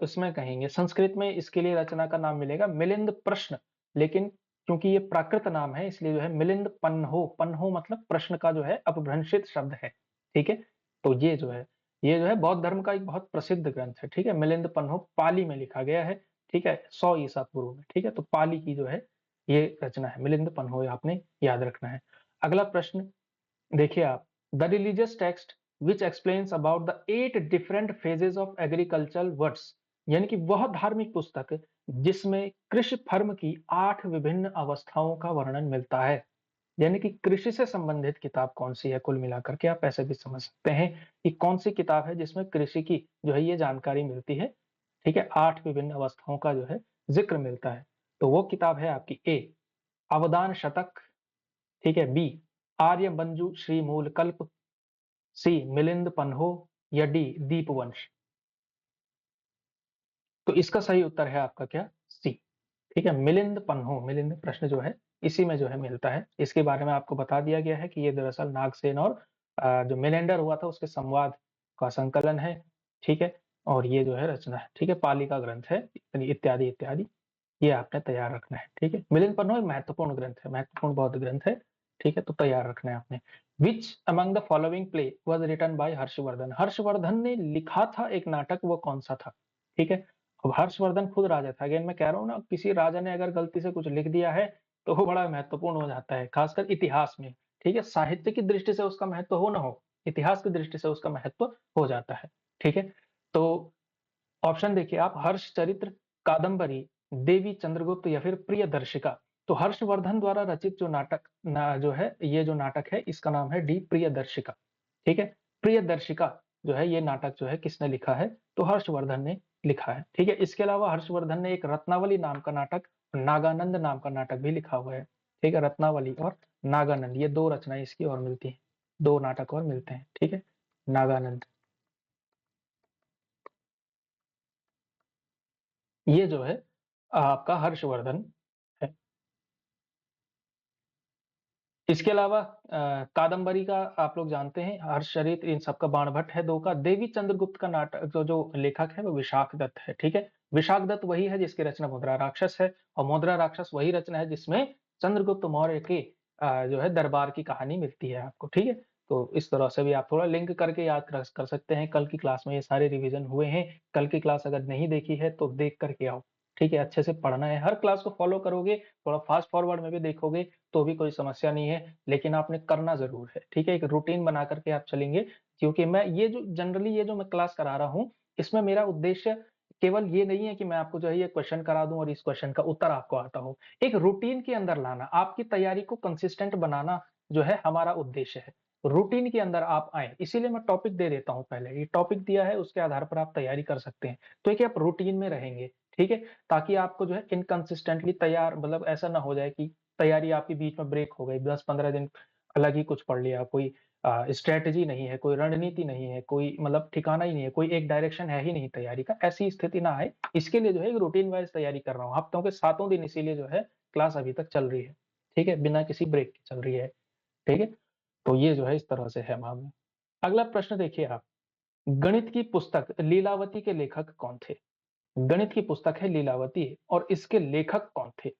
A: उसमें कहेंगे संस्कृत में इसके लिए रचना का नाम मिलेगा मिलिंद प्रश्न, लेकिन क्योंकि ये प्राकृत नाम है इसलिए जो है मिलिंद पन्हो, पन्हो मतलब प्रश्न का जो है अपभ्रंशित शब्द है। ठीक है? तो ये जो है बौद्ध धर्म का एक बहुत प्रसिद्ध ग्रंथ है। ठीक है? मिलिंद पन्हो पाली में लिखा गया है। ठीक है? 100 ईसा पूर्व में। ठीक है? तो पाली की जो है ये रचना है, मिलिंद पन्हो, आपने याद रखना है। अगला प्रश्न देखिए आप, the religious text which explains about the 8 different phases of agricultural words, यानी कि वह धार्मिक पुस्तक जिसमें कृषि फर्म की 8 विभिन्न अवस्थाओं का वर्णन मिलता है। यानी कि कृषि से संबंधित किताब कौन सी है, कुल मिलाकर के आप ऐसे भी समझ सकते हैं कि कौन सी किताब है जिसमें कृषि की जो है ये जानकारी मिलती है। ठीक है? 8 विभिन्न अवस्थाओं का जो है जिक्र मिलता है। तो वो किताब है आपकी ए अवदान शतक, ठीक है? बी आर्यमंजू श्री मूलकल्प, सी मिलिंद पन्हो, या डी दीपवंश। तो इसका सही उत्तर है आपका क्या? सी। ठीक है? मिलिंद पन्हो, मिलिंद प्रश्न जो है इसी में जो है मिलता है। इसके बारे में आपको बता दिया गया है कि ये दरअसल नागसेन और जो मिलेंडर हुआ था उसके संवाद का संकलन है। ठीक है? और ये जो है रचना है। ठीक है? पाली का ग्रंथ है, इत्यादि इत्यादि। ये आपने तैयार रखना है। ठीक है? मिलिंद पन्हो एक महत्वपूर्ण ग्रंथ है, महत्वपूर्ण बौद्ध ग्रंथ है। ठीक है? तो तैयार रखना है आपने। Which among the following play was written by Harshavardhana, Harshavardhana ने लिखा था एक नाटक, वो कौन सा था? ठीक है? अब हर्षवर्धन खुद राजा था। अगेन मैं कह रहा हूँ ना, किसी राजा ने अगर गलती से कुछ लिख दिया है, तो वो बड़ा महत्वपूर्ण हो जाता है, खासकर इतिहास में, ठीक है? साहित्य की दृष्टि से उसका महत्व हो ना हो, इतिहास की दृष्टि से उसका महत्व हो जाता है, ठीक है? तो ऑप्शन देखिए आप, हर्षचरित्र, कादंबरी, देवी चंद्रगुप्त या फिर प्रियदर्शिका। तो हर्षवर्धन द्वारा रचित जो नाटक जो है, ये जो नाटक है, इसका नाम है डी प्रियदर्शिका, ठीक है? प्रियदर्शिका जो है, ये नाटक जो है किसने लिखा है? तो हर्षवर्धन ने लिखा है, ठीक है? इसके अलावा हर्षवर्धन ने एक रत्नावली नाम का नाटक, नागानंद नाम का नाटक भी लिखा हुआ है, ठीक है? रत्नावली और नागानंद, ये 2 रचनाएँ इसकी और मिलती हैं, 2 नाटक और मिलते हैं, ठीक है? नागानंद, ये जो है आपका हर्षवर्धन है। इसके अलावा कादंबरी का आप लोग जानते हैं, हर्षचरित, इन सबका बाणभट्ट है 2 का। देवी चंद्रगुप्त का नाटक जो जो लेखक है वो विशाख दत्त है, ठीक है? विशाख दत्त वही है जिसकी रचना मुद्रा राक्षस है, और मुद्रा राक्षस वही रचना है जिसमें चंद्रगुप्त मौर्य के जो है दरबार की कहानी मिलती है आपको, ठीक है? तो इस तरह से भी आप थोड़ा लिंक करके याद कर सकते हैं। कल की क्लास में ये सारे रिवीजन हुए हैं। कल की क्लास अगर नहीं देखी है तो देख करके आओ, ठीक है? अच्छे से पढ़ना है, हर क्लास को फॉलो करोगे, थोड़ा फास्ट फॉरवर्ड में भी देखोगे तो भी कोई समस्या नहीं है, लेकिन आपने करना ज़रूर है, ठीक है? एक रूटीन बना कर के आप चलेंगे, क्योंकि मैं ये जो जनरली ये जो मैं क्लास करा रहा हूँ, इसमें मेरा उद्देश्य केवल ये नहीं है कि मैं आपको जो है ये क्वेश्चन करा दूँ और इस क्वेश्चन का उत्तर आपको आता हो। एक रूटीन के अंदर लाना, आपकी तैयारी को कंसिस्टेंट बनाना जो है हमारा उद्देश्य है। रूटीन के अंदर आप आएँ, इसीलिए मैं टॉपिक दे देता हूँ पहले। ये टॉपिक दिया है, उसके आधार पर आप तैयारी कर सकते हैं। तो एक आप रूटीन में रहेंगे, ठीक है? ताकि आपको जो है इनकंसिस्टेंटली तैयार, मतलब ऐसा ना हो जाए कि तैयारी आपकी बीच में ब्रेक हो गई, 10-15 दिन अलग ही कुछ पढ़ लिया, कोई स्ट्रैटेजी नहीं है, कोई रणनीति नहीं है, कोई मतलब ठिकाना ही नहीं है, कोई एक डायरेक्शन है ही नहीं तैयारी का, ऐसी स्थिति ना आए, इसके लिए जो है एक रूटीन वाइज़ तैयारी कर रहा हूँ। हफ्तों के सातों दिन इसीलिए जो है क्लास अभी तक चल रही है, ठीक है? बिना किसी ब्रेक के चल रही है, ठीक है? तो ये जो है इस तरह से है मामला। अगला प्रश्न देखिए आप, गणित की पुस्तक लीलावती के लेखक कौन थे? गणित की पुस्तक है लीलावती और इसके लेखक कौन थे?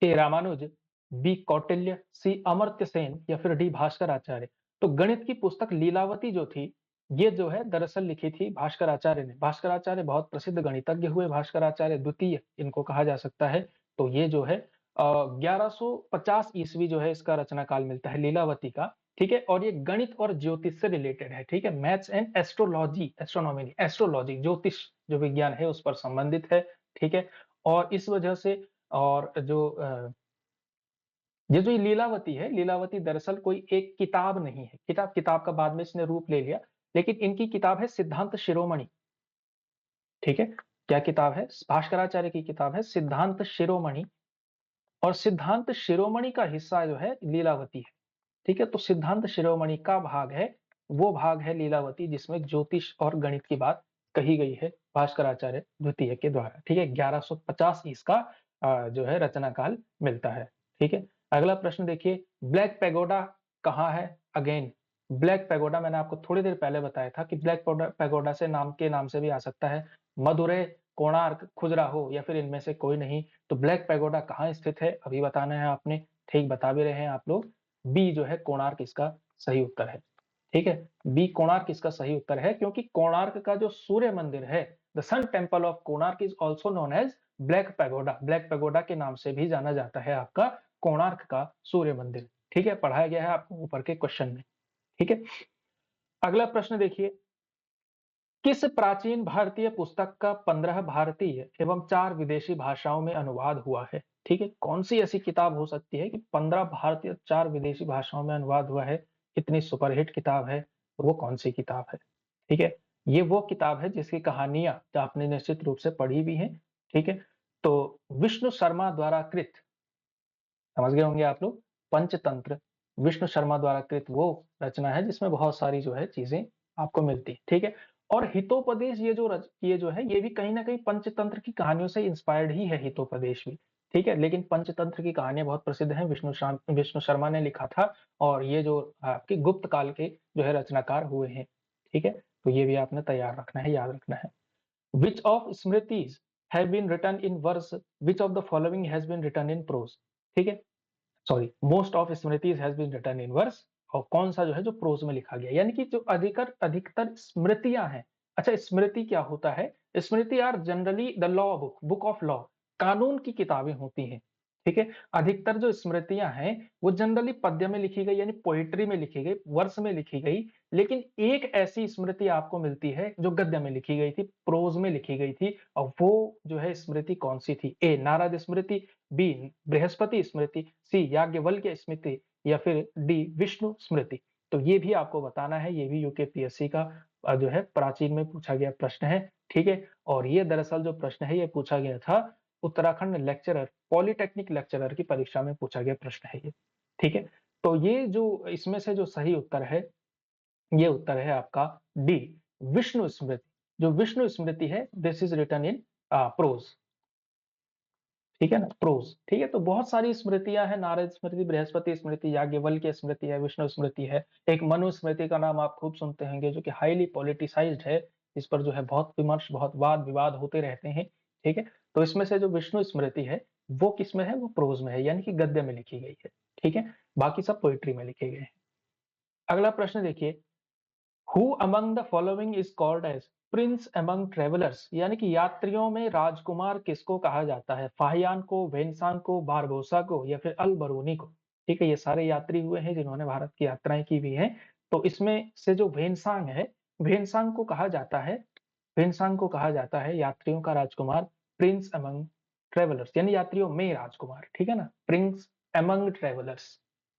A: ए रामानुज, बी कौटिल्य, सी अमर्त्य सेन या फिर डी भास्कर आचार्य। तो गणित की पुस्तक लीलावती जो थी, ये जो है दरअसल लिखी थी भास्कर आचार्य ने। भास्कर आचार्य बहुत प्रसिद्ध गणितज्ञ हुए, भास्कर आचार्य द्वितीय इनको कहा जा सकता है। तो ये जो है 1150 ईस्वी जो है इसका रचना काल मिलता है लीलावती का, ठीक है? और ये गणित और ज्योतिष से रिलेटेड है, ठीक है? मैथ्स एंड एस्ट्रोलॉजी, एस्ट्रोनॉमी नहीं, एस्ट्रोलॉजी, ज्योतिष जो विज्ञान है उस पर संबंधित है, ठीक है? और इस वजह से, और जो ये जो लीलावती है, लीलावती दरअसल कोई एक किताब नहीं है, किताब का बाद में इसने रूप ले लिया, लेकिन इनकी किताब है सिद्धांत शिरोमणि, ठीक है? क्या किताब है? भास्कराचार्य की किताब है सिद्धांत शिरोमणि, और सिद्धांत शिरोमणि का हिस्सा जो है लीलावती है, ठीक है? तो सिद्धांत शिरोमणि का भाग है, वो भाग है लीलावती जिसमें ज्योतिष और गणित की बात कही गई है भास्कराचार्य द्वितीय के द्वारा, ठीक है? 1150 इसका जो है रचना काल मिलता है, ठीक है? अगला प्रश्न देखिए, ब्लैक पैगोडा कहाँ है? अगेन ब्लैक पैगोडा मैंने आपको थोड़ी देर पहले बताया था कि ब्लैक पैगोडा से नाम से भी आ सकता है, मदुरै, कोणार्क, खजुराहो या फिर इनमें से कोई नहीं। तो ब्लैक पैगोडा कहाँ स्थित है? अभी बताना है आपने, ठीक बता भी रहे हैं आप लोग। बी जो है कोणार्क इसका सही उत्तर है, ठीक है? बी कोणार्क इसका सही उत्तर है, क्योंकि कोणार्क का जो सूर्य मंदिर है, the sun temple of Konark is also known as black pagoda. Black pagoda के नाम से भी जाना जाता है आपका कोणार्क का सूर्य मंदिर, ठीक है? पढ़ाया गया है आपको ऊपर के क्वेश्चन में, ठीक है? अगला प्रश्न देखिए, किस प्राचीन भारतीय पुस्तक का 15 भारतीय एवं 4 विदेशी भाषाओं में अनुवाद हुआ है? ठीक है? कौन-सी ऐसी किताब हो सकती है कि 15 भारतीय 4 विदेशी भाषाओं में अनुवाद हुआ है? इतनी सुपरहिट किताब है, वो कौन-सी किताब है? ठीक है? ये वो किताब है जिसकी कहानियाँ आपने निश्चित रूप से पढ़ी भी हैं, ठीक है? तो विष्णु शर्मा द्वारा कृत, समझ गए होंगे आप लोग, पंचतंत्र, विष्णु शर्मा द्वारा कृत वो रचना है जिसमें बहुत सारी जो है चीज़ें आपको मिलती हैं, ठीक है? और हितोपदेश ये जो है ये भी कहीं न कहीं पंचतंत्र की कहानियों से इंस्पायर्ड ही है हितोपदेश भी, ठीक है? लेकिन पंचतंत्र की कहानियाँ बहुत प्रसिद्ध हैं, विष्णु शर्मा ने लिखा था, और ये जो आपके गुप्त काल के जो है रचनाकार हुए हैं, ठीक है? तो ये भी आपने तैयार रखना है, याद रखना है। Which of smritis have been written in verse, which of the following has been written in prose, ठीक है? Sorry, most of smritis has been written in verse, और कौन सा जो है जो प्रोज में लिखा गया, यानी कि जो अधिकतर अधिकतर स्मृतियां हैं अच्छा, स्मृति क्या होता है? Smriti are generally the law book, book of law, कानून की किताबें होती हैं, ठीक है? अधिकतर जो स्मृतियाँ हैं, वो जनरली पद्य में लिखी गई यानी पोएट्री में लिखी गई, वर्स में लिखी गई, लेकिन एक ऐसी स्मृति आपको मिलती है जो गद्य में लिखी गई थी, प्रोज़ में लिखी गई थी और वो जो है स्मृति कौन-सी थी? ए. नारद स्मृति, बी. बृहस्पति स्मृति, सी. याज्ञवल्क्य स्मृति या फिर डी. विष्णु स्मृति। तो ये भी आपको बताना है, ये भी यूकेपीएससी का जो है प्राचीन में पूछा गया प्रश्न है, ठीक है? और ये दरअसल जो प्रश्न है ये पूछा गया था उत्तराखंड लेक्चरर, पॉलिटेक्निक लेक्चरर की परीक्षा में पूछा गया प्रश्न है ये, ठीक है? तो ये जो इसमें से जो सही उत्तर है, ये उत्तर है आपका डी, विष्णु स्मृति। जो विष्णु स्मृति है, this is written in prose, ठीक है ना? प्रोज़, ठीक है? तो बहुत सारी स्मृतियाँ हैं, नारद स्मृति, बृहस्पति स्मृति, याज्ञवल्क्य स्मृति है, विष्णु स्मृति है। एक मनु स्मृति का नाम आप खूब सुनते होंगे जो कि हाइली पॉलिटिसाइज्ड है, इस पर जो है बहुत विमर्श, बहुत वाद-विवाद होते रहते हैं, ठीक है? तो इसमें से जो विष्णु स्मृति है, वो किसमें है? वो प्रोज़ में है, यानी कि गद्य में लिखी गई है, ठीक है? बाकी सब पोएट्री में लिखे गए हैं। अगला प्रश्न देखिए, who among the following is called as prince among travellers, यानी कि यात्रियों में राजकुमार किसको कहा जाता है? फाहियान को, वेन्सान को, बारबोसा को या फिर अल बरूनी को? ठीक है, ये सारे यात्री हुए हैं जिन्होंने भारत की यात्राएं की हुई हैं। तो इसमें से जो वेन्सांग है, वेन्सांग को कहा जाता है, वेन्सांग को कहा जाता है यात्रियों का राजकुमार, प्रिंस अमंग ट्रेवलर्स, यानी यात्रियों में राजकुमार, ठीक है ना? प्रिंस अमंग ट्रेवलर्स,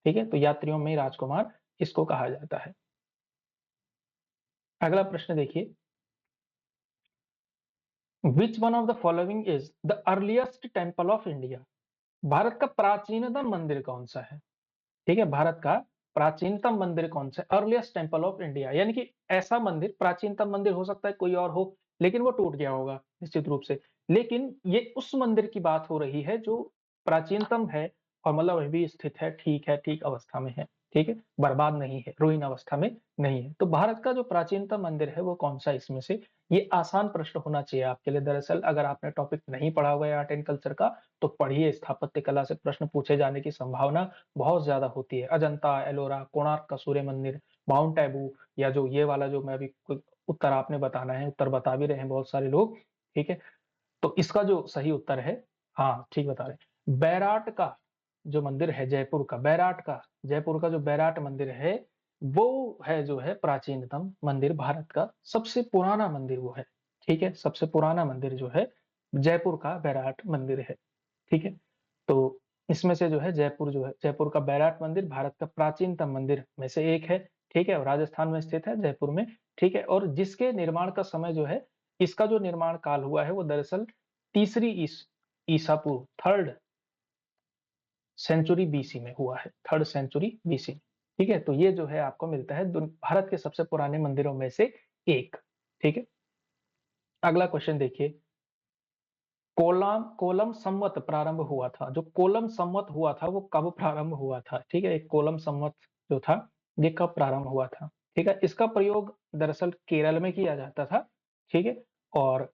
A: ठीक है? तो यात्रियों में राजकुमार इसको कहा जाता है। अगला प्रश्न देखिए, which one of the following is the earliest temple of India? Bharat का प्राचीनतम मंदिर कौन सा है? ठीक है, भारत का प्राचीनतम मंदिर कौन सा है? अर्लीस्ट टेम्पल ऑफ इंडिया, यानी कि ऐसा मंदिर, प्राचीनतम मंदिर हो सकता है कोई और हो, लेकिन वो टूट गया होगा निश्चित रूप से। लेकिन ये उस मंदिर की बात हो रही है जो प्राचीनतम है और मतलब अभी भी स्थित है, ठीक अवस्था में है, ठीक है? बर्बाद नहीं है, रुइन अवस्था में नहीं है। तो भारत का जो प्राचीनतम मंदिर है वो कौन-सा इसमें से? ये आसान प्रश्न होना चाहिए आपके लिए। दरअसल अगर आपने टॉपिक नहीं पढ़ा हुआ है आर्ट एंड कल्चर का, तो पढ़िए, स्थापत्य कला से प्रश्न पूछे जाने की संभावना बहुत ज़्यादा होती है। अजंता, एलोरा, कोणार्क का सूर्य मंदिर, माउंट आबू या जो ये वाला जो मैं अभी उत्तर आपने बताना है, उत्तर बता भी रहे हैं बहुत सारे लोग, ठीक है? तो इसका जो सही उत्तर है, हाँ, ठीक बता रहे हैं। बैराट का जो मंदिर है जयपुर का, बैराट का, जयपुर का जो बैराट मंदिर है, वो है जो है प्राचीनतम मंदिर, भारत का सबसे पुराना मंदिर वो है, ठीक है? सबसे पुराना मंदिर जो है जयपुर का बैराट मंदिर है, ठीक है? तो इसमें से जो है जयपुर जो है, जयपुर का बैराट मंदिर भारत का प्राचीनतम मंदिर में से एक है, ठीक है? और राजस्थान में स्थित है, जयपुर में, ठीक है? और जिसके निर्माण का समय जो है, इसका जो निर्माण काल हुआ है वो दरअसल तीसरी ईसा पूर्व, 3rd सेंचुरी बीसी में हुआ है, 3rd सेंचुरी बीसी, ठीक है? तो ये जो है आपको मिलता है भारत के सबसे पुराने मंदिरों में से एक, ठीक है? अगला क्वेश्चन देखिए, कोलम संवत प्रारंभ हुआ था। जो कोलम संवत हुआ था वो कब प्रारंभ हुआ था? ठीक है, एक कोलम संवत जो था ये कब प्रारंभ हुआ था? ठीक है, इसका प्रयोग दरअसल केरल में किया जाता था, ठीक है? और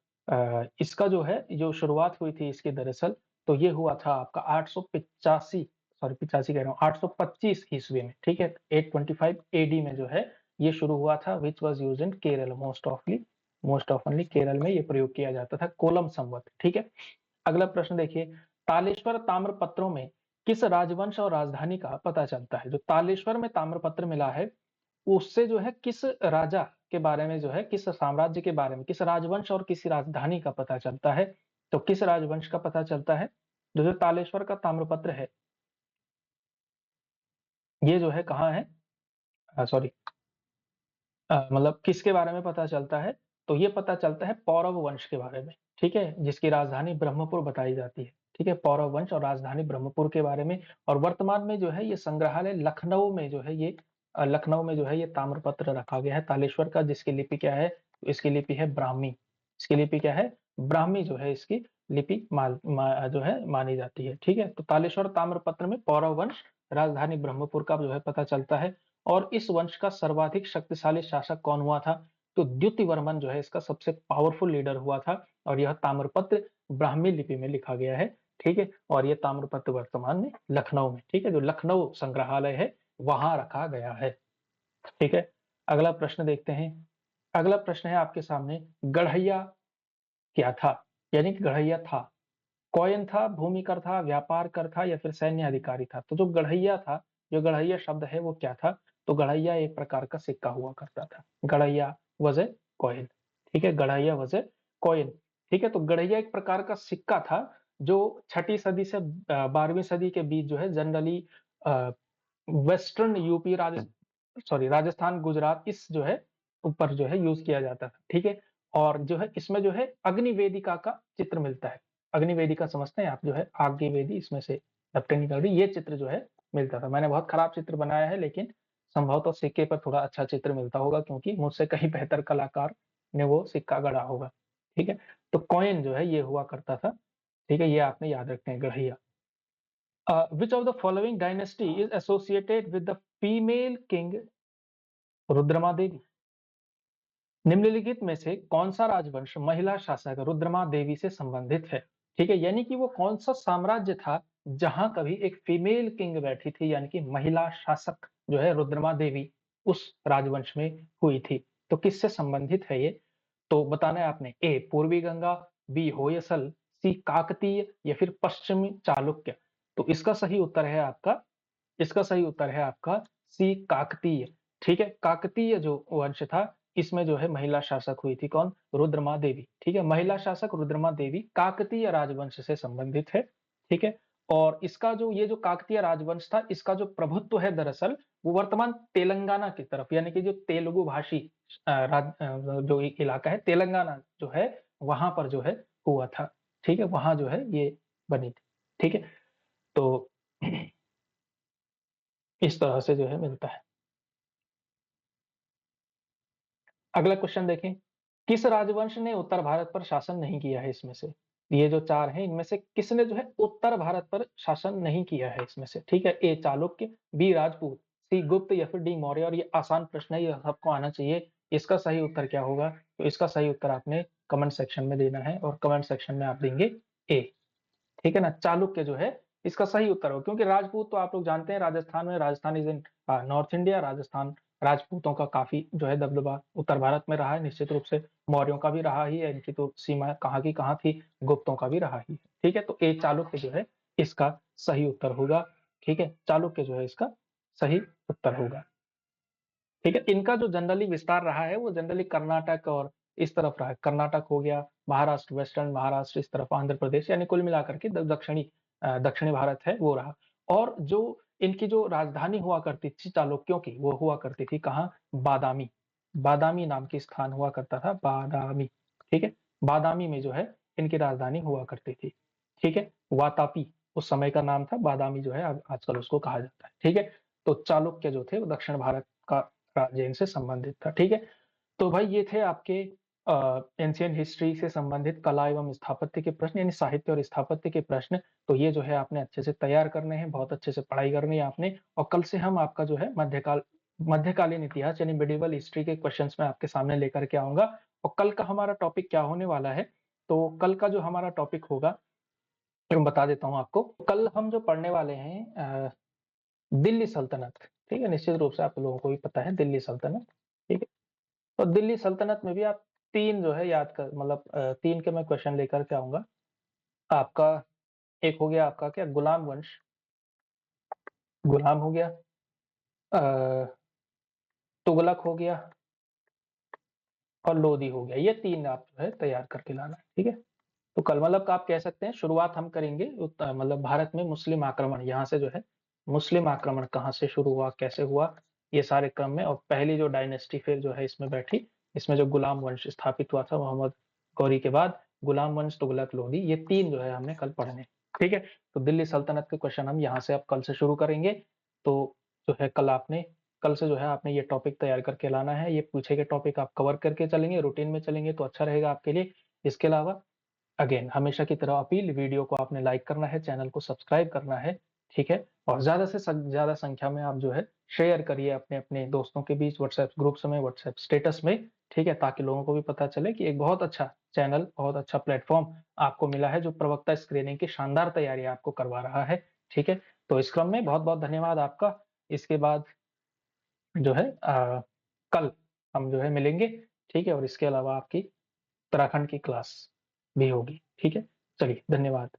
A: इसका जो है जो शुरुआत हुई थी इसकी दरअसल, तो ये हुआ था आपका 885, सॉरी 85 कह रहा हूँ, 825 ईस्वी में, ठीक है? 825 एडी में जो है ये शुरू हुआ था, which was used in Kerala most ऑफनली Kerala में ये प्रयोग किया जाता था, कोलम संवत, ठीक है? अगला प्रश्न देखिए, तालेश्वर ताम्रपत्रों में किस राजवंश और राजधानी का पता चलता है? जो तालेश्वर में ताम्रपत्र मिला है, उससे जो है किस राजा के बारे में जो है, किस साम्राज्य के बारे में, किस राजवंश और किस राजधानी का पता चलता है? तो किस राजवंश का पता चलता है? जो तालेश्वर का ताम्रपत्र है, ये जो है कहाँ है? सॉरी, मतलब किसके बारे में पता चलता है? तो ये पता चलता है पौरव वंश के बारे में, ठीक है? जिसकी राजधानी ब्रह्मपुर बताई जाती है, ठीक है? पौरव वंश और राजधानी ब्रह्मपुर के बारे में। और वर्तमान में जो है ये संग्रहालय लखनऊ में जो है ये लखनऊ में जो है ये ताम्रपत्र रखा गया है तालेश्वर का, जिसकी लिपि क्या है? तो इसकी लिपि है ब्राह्मी। इसकी लिपि क्या है? ब्राह्मी जो है इसकी लिपि जो है मानी जाती है, ठीक है? तो तालेश्वर ताम्रपत्र में पौरव वंश, राजधानी ब्रह्मपुर का जो है पता चलता है। और इस वंश का सर्वाधिक शक्तिशाली शासक कौन हुआ था? तो द्युतिवर्मन जो है इसका सबसे पावरफुल लीडर हुआ था और यह ताम्रपत्र ब्राह्मी लिपि में लिखा गया है, ठीक है? और यह ताम्रपत्र वर्तमान में लखनऊ में, ठीक है? जो लखनऊ संग्रहालय है वहां रखा गया है, ठीक है? अगला प्रश्न देखते हैं, अगला प्रश्न है आपके सामने, गढ़ैया क्या था? यानी कि गढ़ैया था, कॉइन था, भूमिकर था, व्यापार कर था या फिर सैन्य अधिकारी था? तो जो गढ़ैया था, जो गढ़ैया शब्द है वो क्या था? तो गढ़ैया एक प्रकार का सिक्का हुआ करता था। गढ़ैया वाज ए कॉइन, ठीक है, गढ़ैया वाज ए कॉइन, ठीक है। तो गढ़ैया एक प्रकार का सिक्का था जो 6ठी सदी से 12वीं सदी के बीच जो है generally western UP Rajasthan Gujarat इस जो है ऊपर जो है यूज किया जाता था, ठीक है। और जो है इसमें जो है अग्नि वेदिका का चित्र मिलता है। अग्नि वेदिका समझते हैं आप, जो है आग की वेदी, इसमें से लपटें निकल रही, ये चित्र जो है मिलता था। मैंने बहुत खराब चित्र बनाया है, लेकिन संभवतः सिक्के पर थोड़ा अच्छा चित्र मिलता होगा, क्योंकि मुझसे कहीं बेहतर कलाकार ने वो सिक्का गढ़ा होगा, ठीक है। तो कॉइन जो है ये हुआ करता था, ठीक है, ये आपने याद रखते हैं, Gadhaiya. Which of the following dynasty is associated with the female king Rudrama देवी? निम्नलिखित में से कौन सा राजवंश महिला शासक रुद्रमा देवी से संबंधित है? ठीक है, यानी कि वो कौन सा साम्राज्य था जहां कभी एक फीमेल किंग बैठी थी, यानी कि महिला शासक जो है रुद्रमा देवी उस राजवंश में हुई थी। तो किससे संबंधित है ये? तो बताना है आपने, ए पूर्वी गंगा, बी होयसल, सी काकतीय या फिर पश्चिमी चालुक्य। तो इसका सही उत्तर है आपका, इसका सही उत्तर है आपका सी काकतीय, ठीक है। काकतीय जो वंश था, इसमें जो है महिला शासक हुई थी, कौन? रुद्रमा देवी, ठीक है। महिला शासक रुद्रमा देवी काकतीय राजवंश से संबंधित है, ठीक है। और इसका जो ये जो काकतीय राजवंश था, इसका जो प्रभुत्व है दरअसल वो वर्तमान तेलंगाना की तरफ, यानी कि जो तेलुगु भाषी जो एक इलाका है तेलंगाना जो है, वहां पर जो है हुआ था, ठीक है, वहां जो है ये बनी थी, ठीक है। तो इस तरह से जो है मिलता है। अगला क्वेश्चन देखें, किस राजवंश ने उत्तर भारत पर शासन नहीं किया है इसमें से? ये जो चार हैं इनमें से किसने जो है उत्तर भारत पर शासन नहीं किया है इसमें से? ठीक है, ए चालुक्य, बी राजपूत, सी गुप्त या फिर डी मौर्य। और ये आसान प्रश्न है, ये सबको आना चाहिए। इसका सही उत्तर क्या होगा? तो इसका सही उत्तर आपने कमेंट सेक्शन में देना है, और कमेंट सेक्शन में आप देंगे ए, ठीक है ना। चालुक्य जो है इसका सही उत्तर हो, क्योंकि राजपूत तो आप लोग जानते हैं राजस्थान में, Rajasthan is in north India, Rajasthan राजपूतों का काफी जो है दबदबा उत्तर भारत में रहा है, निश्चित रूप से मौर्यों का भी रहा ही है, इनकी तो सीमा कहाँ की कहाँ थी, गुप्तों का भी रहा ही है, ठीक है। तो ए चालुक्य जो है इसका सही उत्तर होगा, ठीक है, चालुक्य जो है इसका सही उत्तर होगा, ठीक है। इनका जो जनरली विस्तार रहा है वो जनरली कर्नाटक और इस तरफ रहा है, कर्नाटक हो गया, महाराष्ट्र, वेस्टर्न महाराष्ट्र, इस तरफ आंध्र प्रदेश, यानी कुल मिलाकर के दक्षिणी भारत है वो रहा। और जो इनकी जो राजधानी हुआ करती थी चालुक्यों की, वो हुआ करती थी कहाँ? बादामी, बादामी नाम की स्थान हुआ करता था, बादामी, ठीक है। बादामी में जो है इनकी राजधानी हुआ करती थी, ठीक है। वातापी उस समय का नाम था, बादामी जो है आजकल उसको कहा जाता है, ठीक है। तो चालुक्य जो थे वो दक्षिण भारत का राज्य इनसे संबंधित था, ठीक है। तो भाई ये थे आपके एंशियंट हिस्ट्री से संबंधित कला एवं स्थापत्य के प्रश्न, यानी साहित्य और स्थापत्य के प्रश्न। तो ये जो है आपने अच्छे से तैयार करने हैं, बहुत अच्छे से पढ़ाई करनी है आपने। और कल से हम आपका जो है मध्यकालीन इतिहास यानी मिडिवल हिस्ट्री के क्वेश्चंस में आपके सामने लेकर के आऊंगा। और कल का हमारा टॉपिक क्या होने वाला है? तो कल का जो हमारा टॉपिक होगा मैं बता देता हूँ आपको। कल हम जो पढ़ने वाले हैं दिल्ली सल्तनत, ठीक है। निश्चित रूप से आप लोगों को भी पता है दिल्ली सल्तनत, ठीक है। तो दिल्ली सल्तनत में भी आप तीन जो है याद कर, मतलब तीन के मैं क्वेश्चन लेकर के आऊंगा आपका। एक हो गया आपका क्या, गुलाम वंश, गुलाम हो गया, तुगलक हो गया, और लोधी हो गया। ये तीन आप जो है तैयार करके लाना है, ठीक है। तो कल मतलब आप कह सकते हैं शुरुआत हम करेंगे मतलब भारत में मुस्लिम आक्रमण, यहाँ से जो है मुस्लिम आक्रमण कहाँ से शुरू हुआ, कैसे हुआ, ये सारे क्रम में। और पहली जो डायनेस्टी फिर जो है इसमें बैठी, इसमें जो गुलाम वंश स्थापित हुआ था मोहम्मद गौरी के बाद, गुलाम वंश, तुगलक, लोधी, ये तीन जो है हमने कल पढ़ने, ठीक है। तो दिल्ली सल्तनत के क्वेश्चन हम यहाँ से अब कल से शुरू करेंगे। तो जो है कल से जो है आपने ये टॉपिक तैयार करके लाना है, ये पूछे गए टॉपिक आप कवर करके चलेंगे, रूटीन में चलेंगे तो अच्छा रहेगा आपके लिए। इसके अलावा अगेन हमेशा की तरह अपील, वीडियो को आपने लाइक करना है, चैनल को सब्सक्राइब करना है, ठीक है। और ज्यादा से ज्यादा संख्या में आप जो है शेयर करिए अपने अपने दोस्तों के बीच, व्हाट्सएप ग्रुप्स में, व्हाट्सएप स्टेटस में, ठीक है, ताकि लोगों को भी पता चले कि एक बहुत अच्छा चैनल, बहुत अच्छा प्लेटफॉर्म आपको मिला है जो प्रवक्ता स्क्रीनिंग की शानदार तैयारी आपको करवा रहा है, ठीक है। तो इस क्रम में बहुत बहुत धन्यवाद आपका। इसके बाद जो है कल हम जो है मिलेंगे, ठीक है? और इसके अलावा आपकी उत्तराखंड की क्लास भी होगी, ठीक है? चलिए, धन्यवाद।